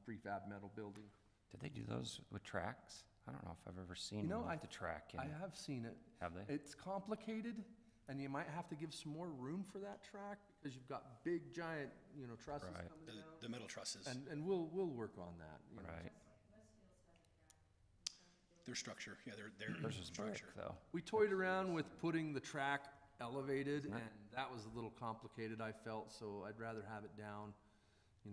prefab metal building. Did they do those with tracks? I don't know if I've ever seen You know, one with the track in I it. have seen it. Have they? It's complicated, and you might have to give some more room for that track, because you've got big, giant, trusses Right. coming down. The metal trusses, And we'll work on that. Right. their structure, their There's is brick, structure. though. We toyed around with putting the track elevated, and that was a little complicated, I felt, so I'd rather have it down,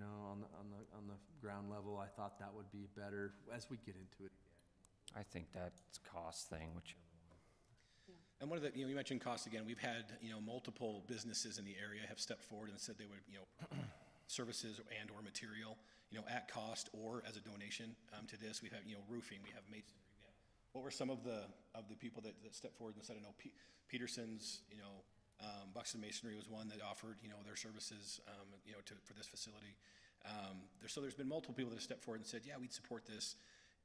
on the ground level. I thought that would be better as we get into it. I think that's a cost thing, which, And one of the, you mentioned cost again. We've had, multiple businesses in the area have stepped forward and said they would, services and or material, at cost or as a donation to this. We have, roofing, we have masonry. What were some of the people that stepped forward and said, Peterson's, Buxton Masonry was one that offered, their services, for this facility. There's been multiple people that have stepped forward and said, yeah, we'd support this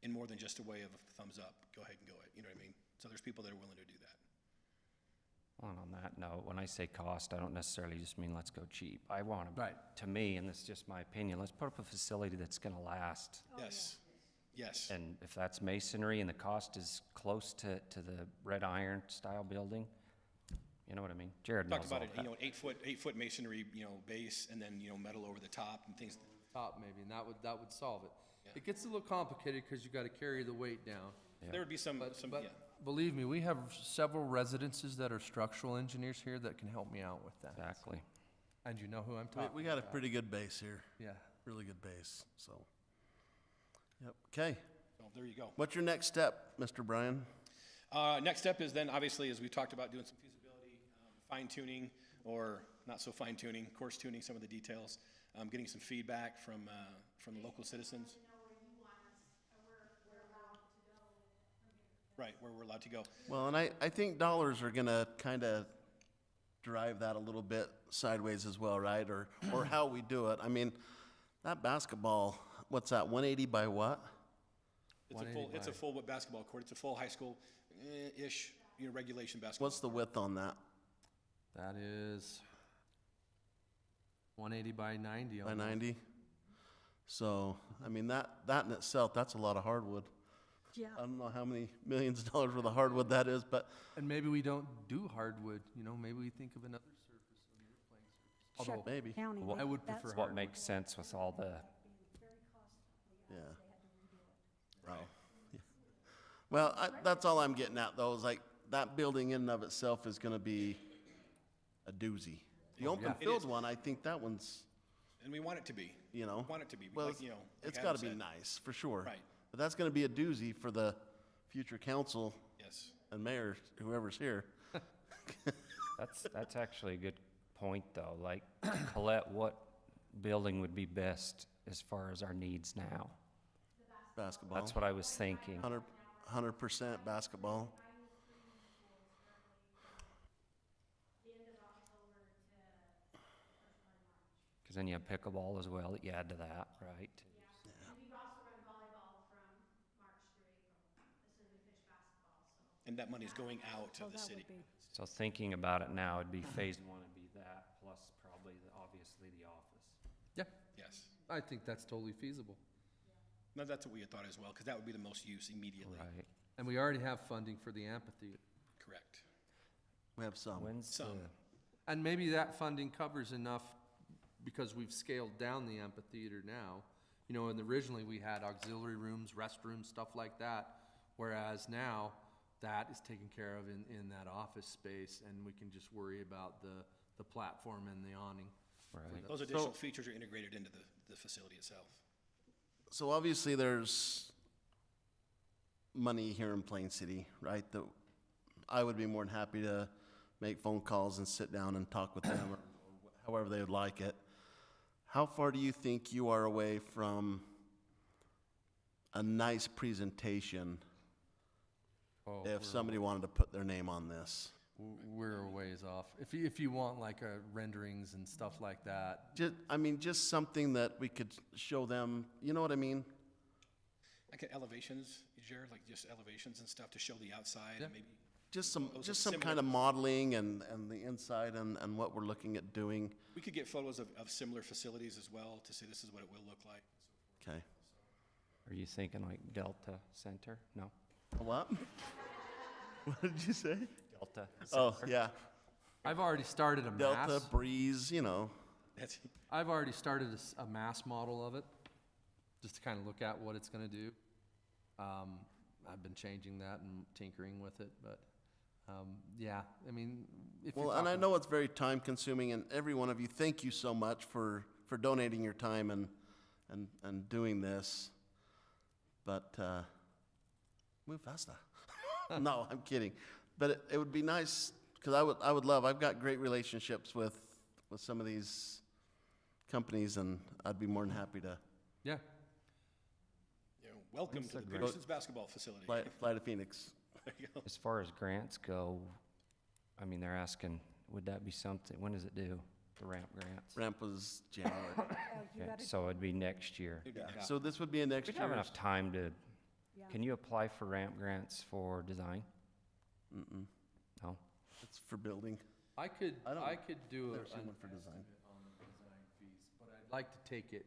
in more than just a way of a thumbs up. Go ahead and go it. You know what I mean? So there's people that are willing to do that. well, on that note, when I say cost, I don't necessarily just mean let's go cheap. I want to, Right. to me, and this is just my opinion, let's put up a facility that's gonna last. Yes, yes. And if that's masonry and the cost is close to the red iron style building, you know what I mean? Jared knows Talked all about it, that. 8-foot masonry, base, and then, metal over the top and things. Top maybe, and that would solve it. It gets a little complicated because you gotta carry the weight down. There would be some, But believe me, we have several residences that are structural engineers here that can help me out with that. Exactly. And you know who I'm talking about. We got a pretty good base here, Yeah. really good base, so. Yep, okay. So there you go. What's your next step, Mr. Bryan? Next step is then, obviously, as we talked about, doing some feasibility, fine tuning, or not so fine tuning, course tuning some of the details, getting some feedback from the local citizens. Right, where we're allowed to go. Well, and I think dollars are gonna kinda drive that a little bit sideways as well, right? Or how we do it. I mean, that basketball, what's that, 180 by what? It's a full basketball court. It's a full high school ish, regulation basketball. What's the width on that? That is 180 by 90. By almost. 90? So, I mean, that in itself, that's a lot of hardwood. Yeah. I don't know how many millions of dollars worth of hardwood that is, but And maybe we don't do hardwood, maybe we think of another surface, another playing surface. Check Although, maybe. County, Well, I would that's- prefer What hardwood. makes sense with all the, yeah. Wow. Yeah. Well, that's all I'm getting at, though, is like, that building in and of itself is gonna be a doozy. The Oh, open yeah. field one, I think that one's, And we want it to be. Want it to be. Well, Like, it's Adam gotta be said. nice, for sure. Right. But that's gonna be a doozy for the future council Yes. and mayor, whoever's here. that's actually a good point, though. Like, Colette, building would be best as far as our needs now? Basketball. That's what I was thinking. 100% basketball. Because then you have pickleball as well that you add to that, right? And we've also run volleyball from March through April, as soon as we finish basketball, so. And that money's going out So of the that city. would be, So thinking about it now, it'd be phase one would be that, plus probably, obviously, the office. Yeah, Yes. I think that's totally feasible. No, that's what we had thought as well, because that would be the most use immediately. Right. And we already have funding for the amphitheater. Correct. We have some. When's Some. And maybe that funding covers enough, because we've scaled down the amphitheater now. You know, and originally we had auxiliary rooms, restrooms, stuff like that, whereas now that is taken care of in that office space, and we can just worry about the platform and the awning. Right. Those additional features are integrated into the facility itself. So obviously there's money here in Plain City, right? That I would be more than happy to make phone calls and sit down and talk with them or however they would like it. How far do you think you are away from a nice presentation Oh, if somebody wanted to put their name on this? we're a ways off. If you want like renderings and stuff like that, Just something that we could show them, you know what I mean? Like elevations, Jared, like just elevations and stuff to show the outside Yeah. and maybe. Just Those are some similar. kind of modeling and the inside and what we're looking at doing. We could get photos of similar facilities as well to say this is what it will look like. Okay. Are you thinking like Delta Center? No? What? What did you say? Delta Oh, Center? yeah. I've already started a Delta, mass. Breeze, you know. That's, I've already started a mass model of it, just to kind of look at what it's gonna do. I've been changing that and tinkering with it, but, yeah, I mean, if you're Well, and I talking- know it's very time consuming, and every one of you, thank you so much for donating your time and doing this. But, move faster. No, I'm kidding. But it would be nice, because I would love, I've got great relationships with some of these companies, and I'd be more than happy to Yeah, welcome That's to a the great- Peterson's basketball facility. fly to Phoenix. There you go. As far as grants go, I mean, they're asking, would that be something, when does it due, the ramp grants? Ramp was January. oh, you Okay, gotta, so it'd be next year. It'd be Yeah. next. So this would be a next We'd year. have enough time to, yeah. can you apply for ramp grants for design? Mm-mm. No? It's for building. I could do Never seen an one for design. estimate on the design fees, but I'd like to take it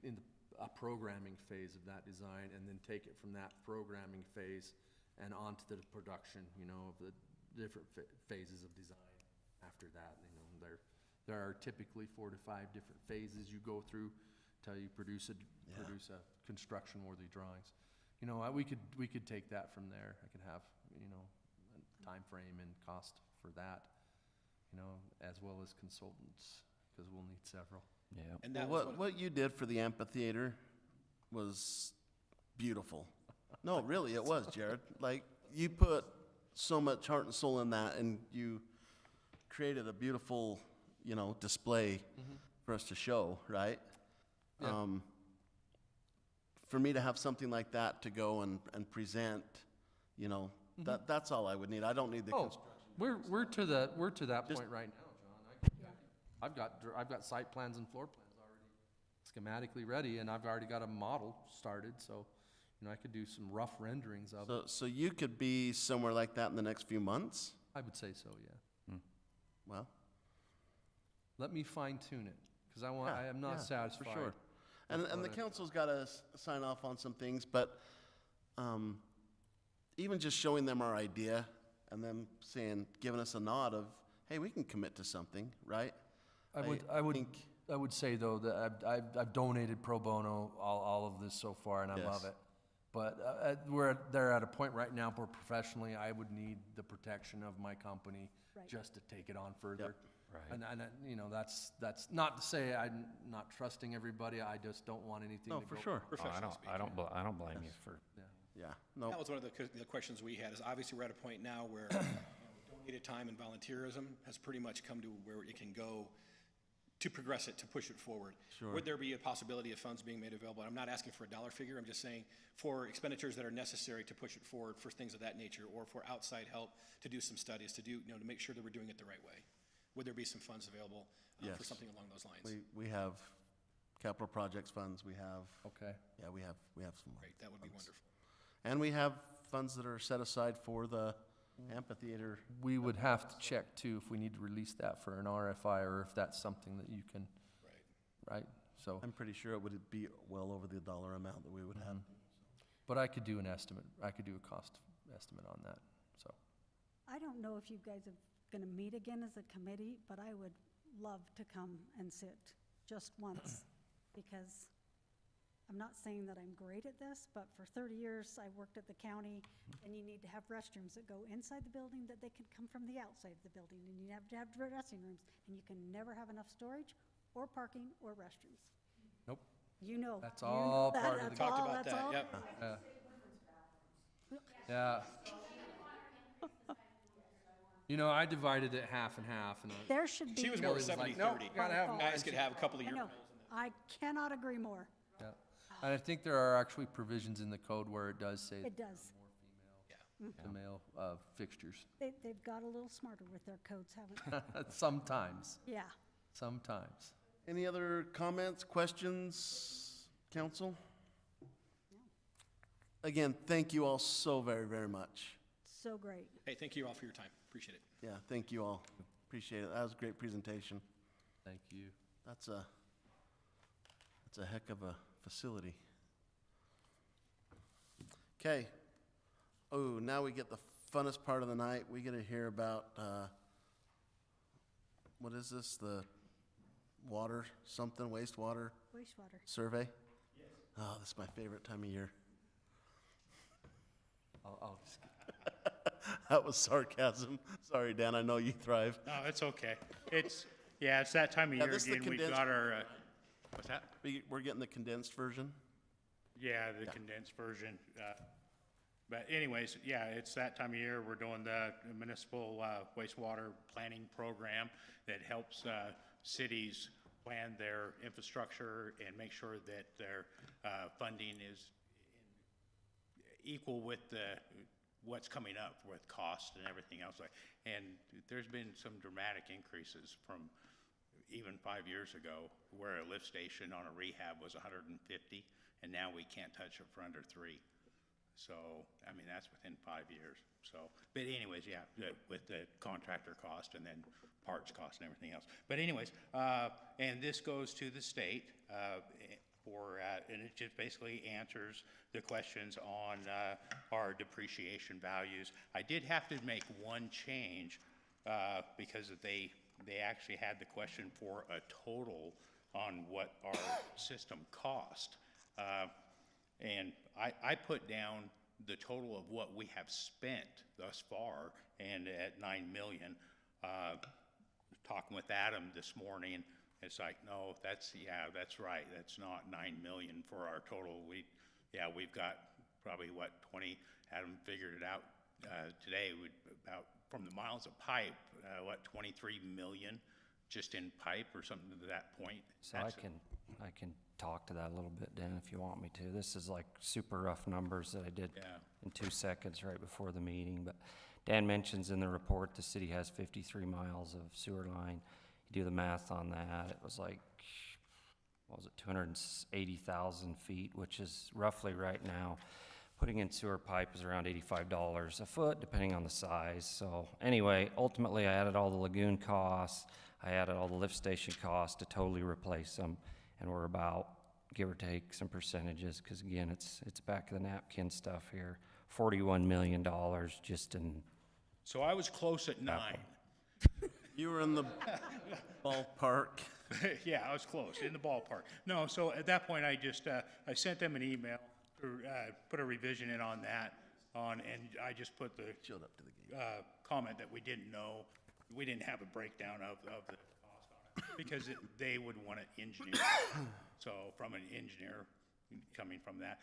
in a programming phase of that design, and then take it from that programming phase and onto the production, you know, of the different phases of design after that. You know, there are typically 4 to 5 different phases you go through till you produce a construction-worthy drawings. You know, we could take that from there. I could have, you know, a time frame and cost for that, you know, as well as consultants, because we'll need several. Yeah. And Well, that was what you did for the amphitheater was beautiful. No, really, it was, Jared. Like, you put so much heart and soul in that, and you created a beautiful, you know, display for us to show, right? Yeah. For me to have something like that to go and present, you know, that's all I would need. I don't need the Oh, construction. we're to that Just- point right now, John. I've got site plans and floor plans already schematically ready, and I've already got a model started, so, you know, I could do some rough renderings of it. So you could be somewhere like that in the next few months? I would say so, yeah. Well, Let me fine tune it, because I am yeah, not for satisfied. sure. And with the what I- council's got to sign off on some things, but even just showing them our idea and them saying, giving us a nod of, hey, we can commit to something, right? I would say though that I've donated pro bono all of this so far, and I love Yes. it. But they're at a point right now where professionally, I would need the protection of my company Right. just to take it on further. Right. And you know, that's not to say I'm not trusting everybody. I just don't want anything No, to for go. sure. Oh, professionally speaking. I don't blame you for, Yeah, no, That was one of the questions we had, is obviously we're at a point now where donated time and volunteerism has pretty much come to where it can go to progress it, to push it forward. Sure. Would there be a possibility of funds being made available? I'm not asking for a dollar figure, I'm just saying for expenditures that are necessary to push it forward, for things of that nature, or for outside help to do some studies, to do, you know, to make sure that we're doing it the right way. Would there be some funds available for Yes. something along those lines? We have capital projects funds, we have, Okay. yeah, we have some. Great, that would be funds. wonderful. And we have funds that are set aside for the amphitheater. We would have to check too if we need to release that for an RFI or if that's something that you can, Right. right? So, I'm pretty sure it would be well over the dollar amount that we would have. but I could do an estimate. I could do a cost estimate on that, so. I don't know if you guys are gonna meet again as a committee, but I would love to come and sit just once, because I'm not saying that I'm great at this, but for 30 years, I worked at the county, and you need to have restrooms that go inside the building, that they can come from the outside of the building, and you have to have dressing rooms, and you can never have enough storage, or parking, or restrooms. Nope. You know. That's you know all that, part of the- that's Talked all- about that's that, all- yep. Yeah. You know, I divided it half and half, and There should be. She was more Kelly was like, 70-30. nope, gotta have them. Guys could have a couple of I know. urinals. I cannot agree more. yeah. And I think there are actually provisions in the code where it does say It does. the male fixtures. They've got a little smarter with their codes, haven't they? Sometimes, Yeah. sometimes. Any other comments, questions, council? Again, thank you all so very, very much. So great. Hey, thank you all for your time. Appreciate it. Yeah, thank you all. Appreciate it. That was a great presentation. Thank you. That's a heck of a facility. Okay. Oh, now we get the funnest part of the night. We get to hear about, what is this, the water, something, wastewater Wastewater. survey? Yes. Oh, this is my favorite time of year. I'll just, That was sarcasm. Sorry, Dan, I know you thrive. No, it's okay. It's that time of Yeah, year this is the again. We've condensed- got our, what's that? We're getting the condensed version. Yeah, the condensed version. But anyways, yeah, it's that time of year. We're doing the municipal wastewater planning program that helps cities plan their infrastructure and make sure that their funding is equal with what's coming up with cost and everything else. And there's been some dramatic increases from even 5 years ago, where a lift station on a rehab was 150, and now we can't touch it for under 3. So, I mean, that's within 5 years. So, but anyways, yeah, with the contractor cost and then parts cost and everything else. But anyways, and this goes to the state and it just basically answers the questions on our depreciation values. I did have to make one change because they actually had the question for a total on what our system cost. And I put down the total of what we have spent thus far, and at 9 million. Talking with Adam this morning, it's like, no, that's right. That's not 9 million for our total. We've got probably 20, Adam figured it out today, about from the miles of pipe, 23 million just in pipe or something to that point. So I can talk to that a little bit, Dan, if you want me to. This is like super rough numbers that I did in 2 seconds right before the meeting. But Dan mentions in the report the city has 53 miles of sewer line. You do the math on that, it was like, what was it, 280,000 feet, which is roughly right now. Putting in sewer pipe is around $85 a foot, depending on the size. So anyway, ultimately I added all the lagoon costs, I added all the lift station costs to totally replace them. And we're about, give or take some percentages, because again, it's back of the napkin stuff here. $41 million just in. So I was close at 9. You were in the ballpark. Yeah, I was close, in the ballpark. No, so at that point, I just, I sent them an email, put a revision in on that, and I just put the Showed up to the game. comment that we didn't know, we didn't have a breakdown of the cost on it, because they would want to engineer. So from an engineer coming from that.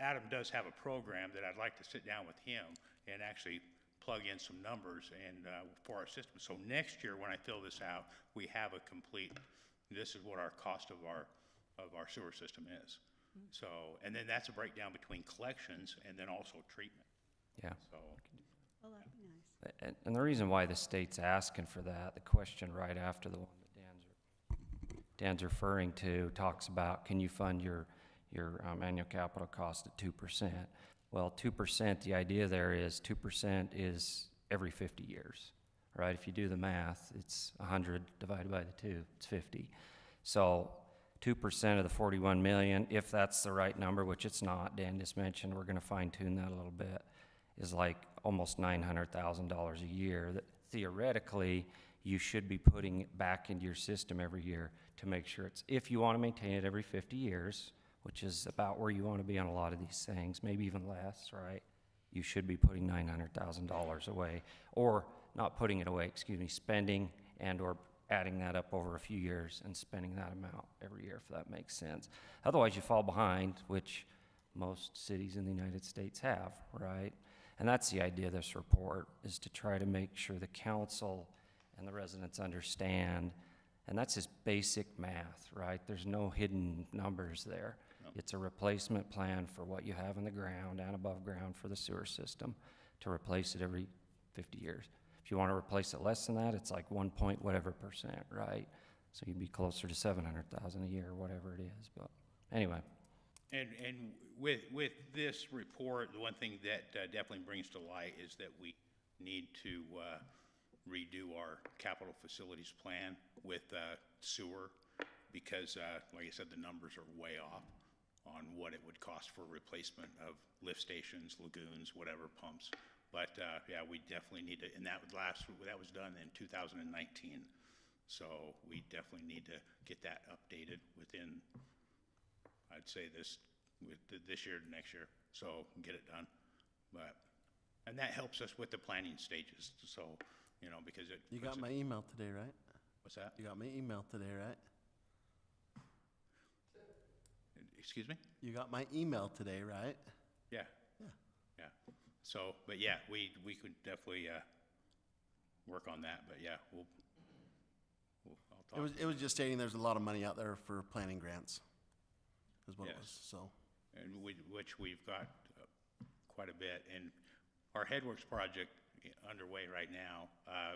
Adam does have a program that I'd like to sit down with him and actually plug in some numbers and for our system. So next year, when I fill this out, we have a complete this is what our cost of our sewer system is. So, and then that's a breakdown between collections and then also treatment. Yeah. So, Well, that'd be nice. And the reason why the state's asking for that, the question right after the one that Dan's referring to talks about, can you fund your annual capital cost at 2%? Well, 2%, the idea there is 2% is every 50 years, right? If you do the math, it's 100 divided by the 2, it's 50. So 2% of the 41 million, if that's the right number, which it's not, Dan just mentioned, we're gonna fine tune that a little bit, is like almost $900,000 a year that theoretically you should be putting it back into your system every year to make sure it's, if you want to maintain it every 50 years, which is about where you want to be on a lot of these things, maybe even less, right? You should be putting $900,000 away, or not putting it away, excuse me, spending and or adding that up over a few years and spending that amount every year, if that makes sense. Otherwise, you fall behind, which most cities in the United States have, right? And that's the idea of this report, is to try to make sure the council and the residents understand, and that's just basic math, right? There's no hidden numbers there. No. It's a replacement plan for what you have in the ground and above ground for the sewer system to replace it every 50 years. If you want to replace it less than that, it's like 1 point whatever percent, right? So you'd be closer to 700,000 a year, whatever it is, but anyway. and with this report, the one thing that definitely brings to light is that we need to redo our capital facilities plan with sewer, because, like I said, the numbers are way off on what it would cost for replacement of lift stations, lagoons, whatever pumps. But yeah, we definitely need to, and that was done in 2019. So we definitely need to get that updated within, I'd say this year to next year, so get it done. But, and that helps us with the planning stages, so, you know, because it. You got my email today, right? What's that? You got my email today, right? Excuse me? You got my email today, right? Yeah. Yeah. Yeah. So, but yeah, we could definitely work on that, but yeah, I'll talk. It was just stating there's a lot of money out there for planning grants, is what it was, Yes. so. And which we've got quite a bit. And our Headworks project underway right now,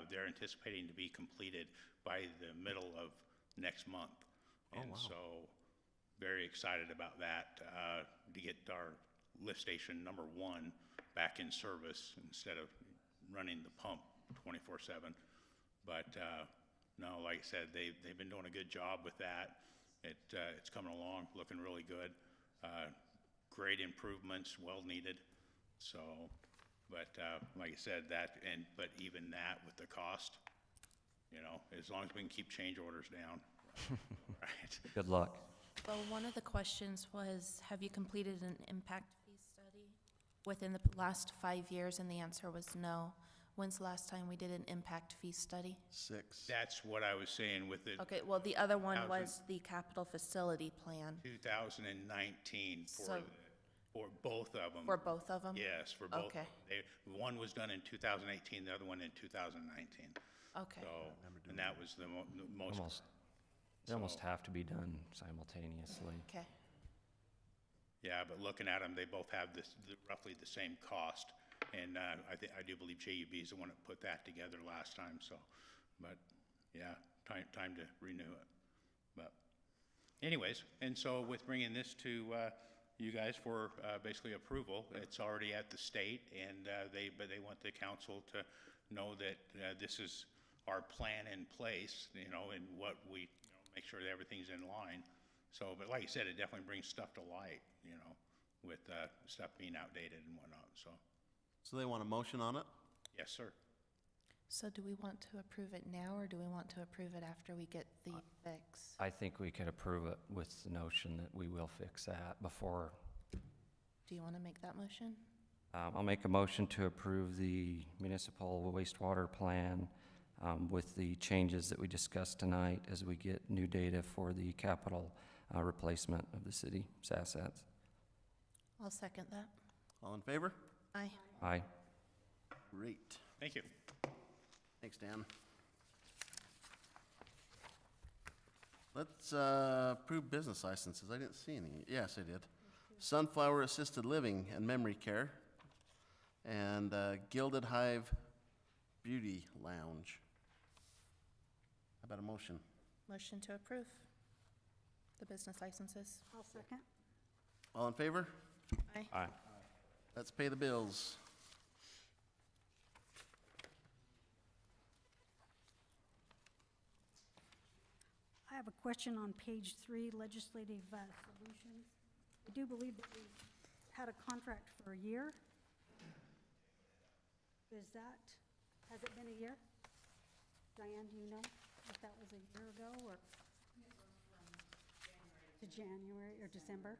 they're anticipating to be completed by the middle of next month. Oh, And wow. so, very excited about that, to get our lift station number 1 back in service instead of running the pump 24/7. But no, like I said, they've been doing a good job with that. It's coming along, looking really good. Great improvements, well needed. So, but like I said, but even that with the cost, you know, as long as we can keep change orders down, right? Good luck. Well, one of the questions was, have you completed an impact fee study within the last 5 years? And the answer was no. When's the last time we did an impact fee study? 6. That's what I was saying with the Okay, well, the other one 2000. was the capital facility plan 2019 So- for both of them. for both of them? Yes, for both. Okay. One was done in 2018, the other one in 2019. Okay. So, and that was the most. They almost have to be done simultaneously. Okay. Yeah, but looking at them, they both have roughly the same cost. And I do believe JUB is the one that put that together last time, so, but, yeah, time to renew it. But anyways, and so with bringing this to you guys for basically approval, it's already at the state, and but they want the council to know that this is our plan in place, you know, and what we, make sure that everything's in line. So, but like you said, it definitely brings stuff to light, you know, with stuff being outdated and whatnot, so. So they want a motion on it? Yes, sir. So do we want to approve it now, or do we want to approve it after we get the fix? I think we could approve it with the notion that we will fix that before. Do you want to make that motion? I'll make a motion to approve the municipal wastewater plan with the changes that we discussed tonight as we get new data for the capital replacement of the city's assets. I'll second that. All in favor? Aye. Aye. Great. Thank you. Thanks, Dan. Let's approve business licenses. I didn't see any. Yes, I did. Sunflower Assisted Living and Memory Care, and Gilded Hive Beauty Lounge. How about a motion? Motion to approve the business licenses. I'll second. All in favor? Aye. Aye. Let's pay the bills. I have a question on page 3, legislative solutions. I do believe that we had a contract for a year. Has it been a year? Diane, do you know if that was a year ago or? To January or December?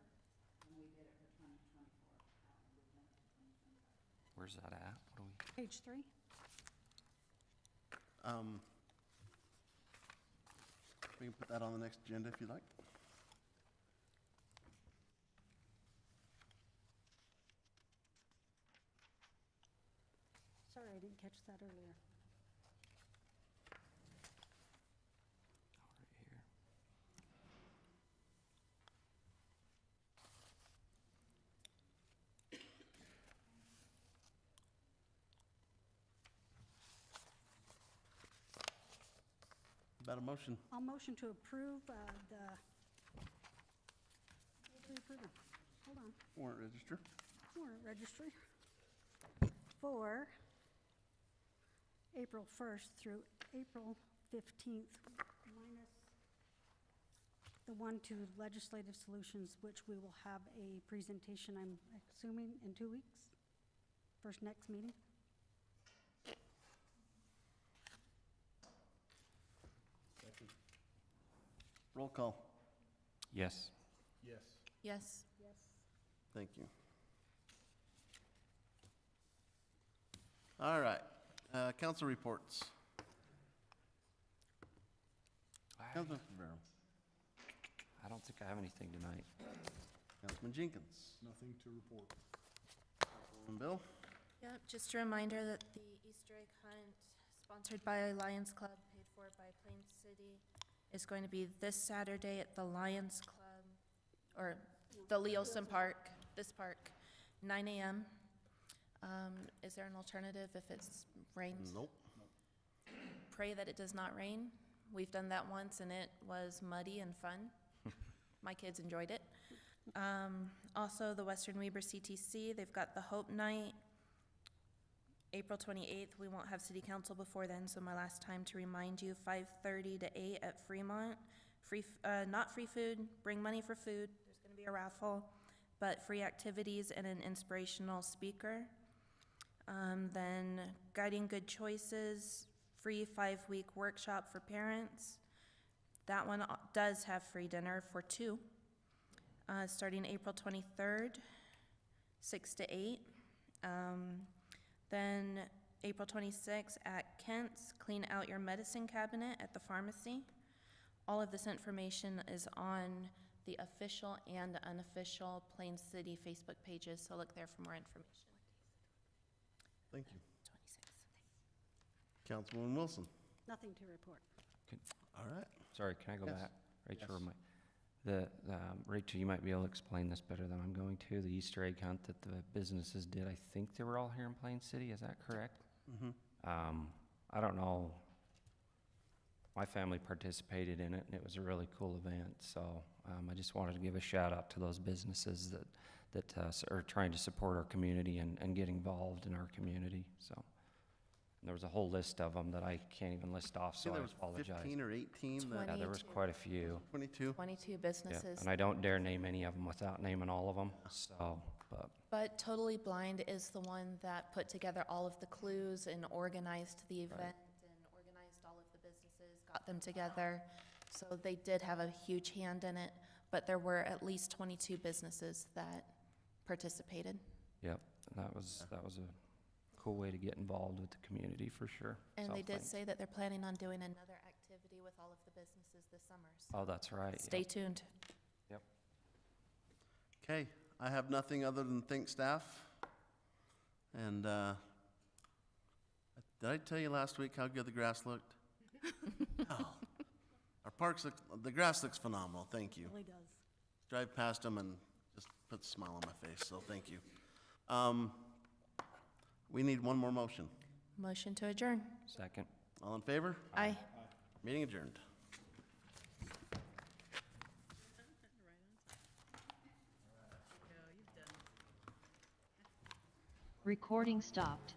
Where's that at? What do we? Page 3? We can put that on the next agenda if you like. Sorry, I didn't catch that earlier. Right here. About a motion? I'll motion to approve hold on, Warrant register. warrant registry for April 1st through April 15th, minus the one to Legislative Solutions, which we will have a presentation, I'm assuming, in 2 weeks? First next meeting? Roll call. Yes. Yes. Yes. Yes. Thank you. All right, council reports. Councilman Rivera. I don't think I have anything tonight. Councilman Jenkins. Nothing to report. Councilman Bill. Yep, just a reminder that the Easter egg hunt, sponsored by Lions Club, paid for by Plain City, is going to be this Saturday at the Lions Club, or the Leosin Park, this park, 9 a.m. Is there an alternative if it's rains? Nope. Pray that it does not rain. We've done that once and it was muddy and fun. My kids enjoyed it. Also, the Western Weber CTC, they've got the Hope Night, April 28th. We won't have city council before then, so my last time to remind you, 5:30 to 8 at Fremont. Not free food, bring money for food. There's gonna be a raffle, but free activities and an inspirational speaker. Then Guiding Good Choices, free 5-week workshop for parents. That one does have free dinner for 2, starting April 23rd, 6 to 8. Then April 26th at Kent's, clean out your medicine cabinet at the pharmacy. All of this information is on the official and unofficial Plain City Facebook pages, so look there for more information. Thank you. 26th. Councilwoman Wilson. Nothing to report. All right. Sorry, can I go Yes. back? Rachel, Yes. Rachel, you might be able to explain this better than I'm going to. The Easter egg hunt that the businesses did, I think they were all here in Plain City, is that correct? I don't know. My family participated in it, and it was a really cool event, so I just wanted to give a shout out to those businesses that are trying to support our community and get involved in our community, so. And there was a whole list of them that I can't even list off, so I There was apologize. 15 or 18. that- Yeah, there was quite a few. 22. 22 Yeah, businesses. and I don't dare name any of them without naming all of them, so, But Totally Blind is the one that put together all of the clues and organized the event and organized all of the businesses, got them together. So they did have a huge hand in it, but there were at least 22 businesses that participated. yep, and that was a cool way to get involved with the community, for sure. And So they did thanks. say that they're planning on doing another activity with all of the businesses this summer. So Oh, that's right. stay Yep. tuned. Yep. Okay, I have nothing other than thank staff. And did I tell you last week how good the grass looked? Oh, our parks, the grass looks phenomenal, thank you. Really does. Drive past them and just puts a smile on my face, so thank you. We need one more motion. Motion to adjourn. Second. All in favor? Aye. Meeting adjourned. Recording stopped.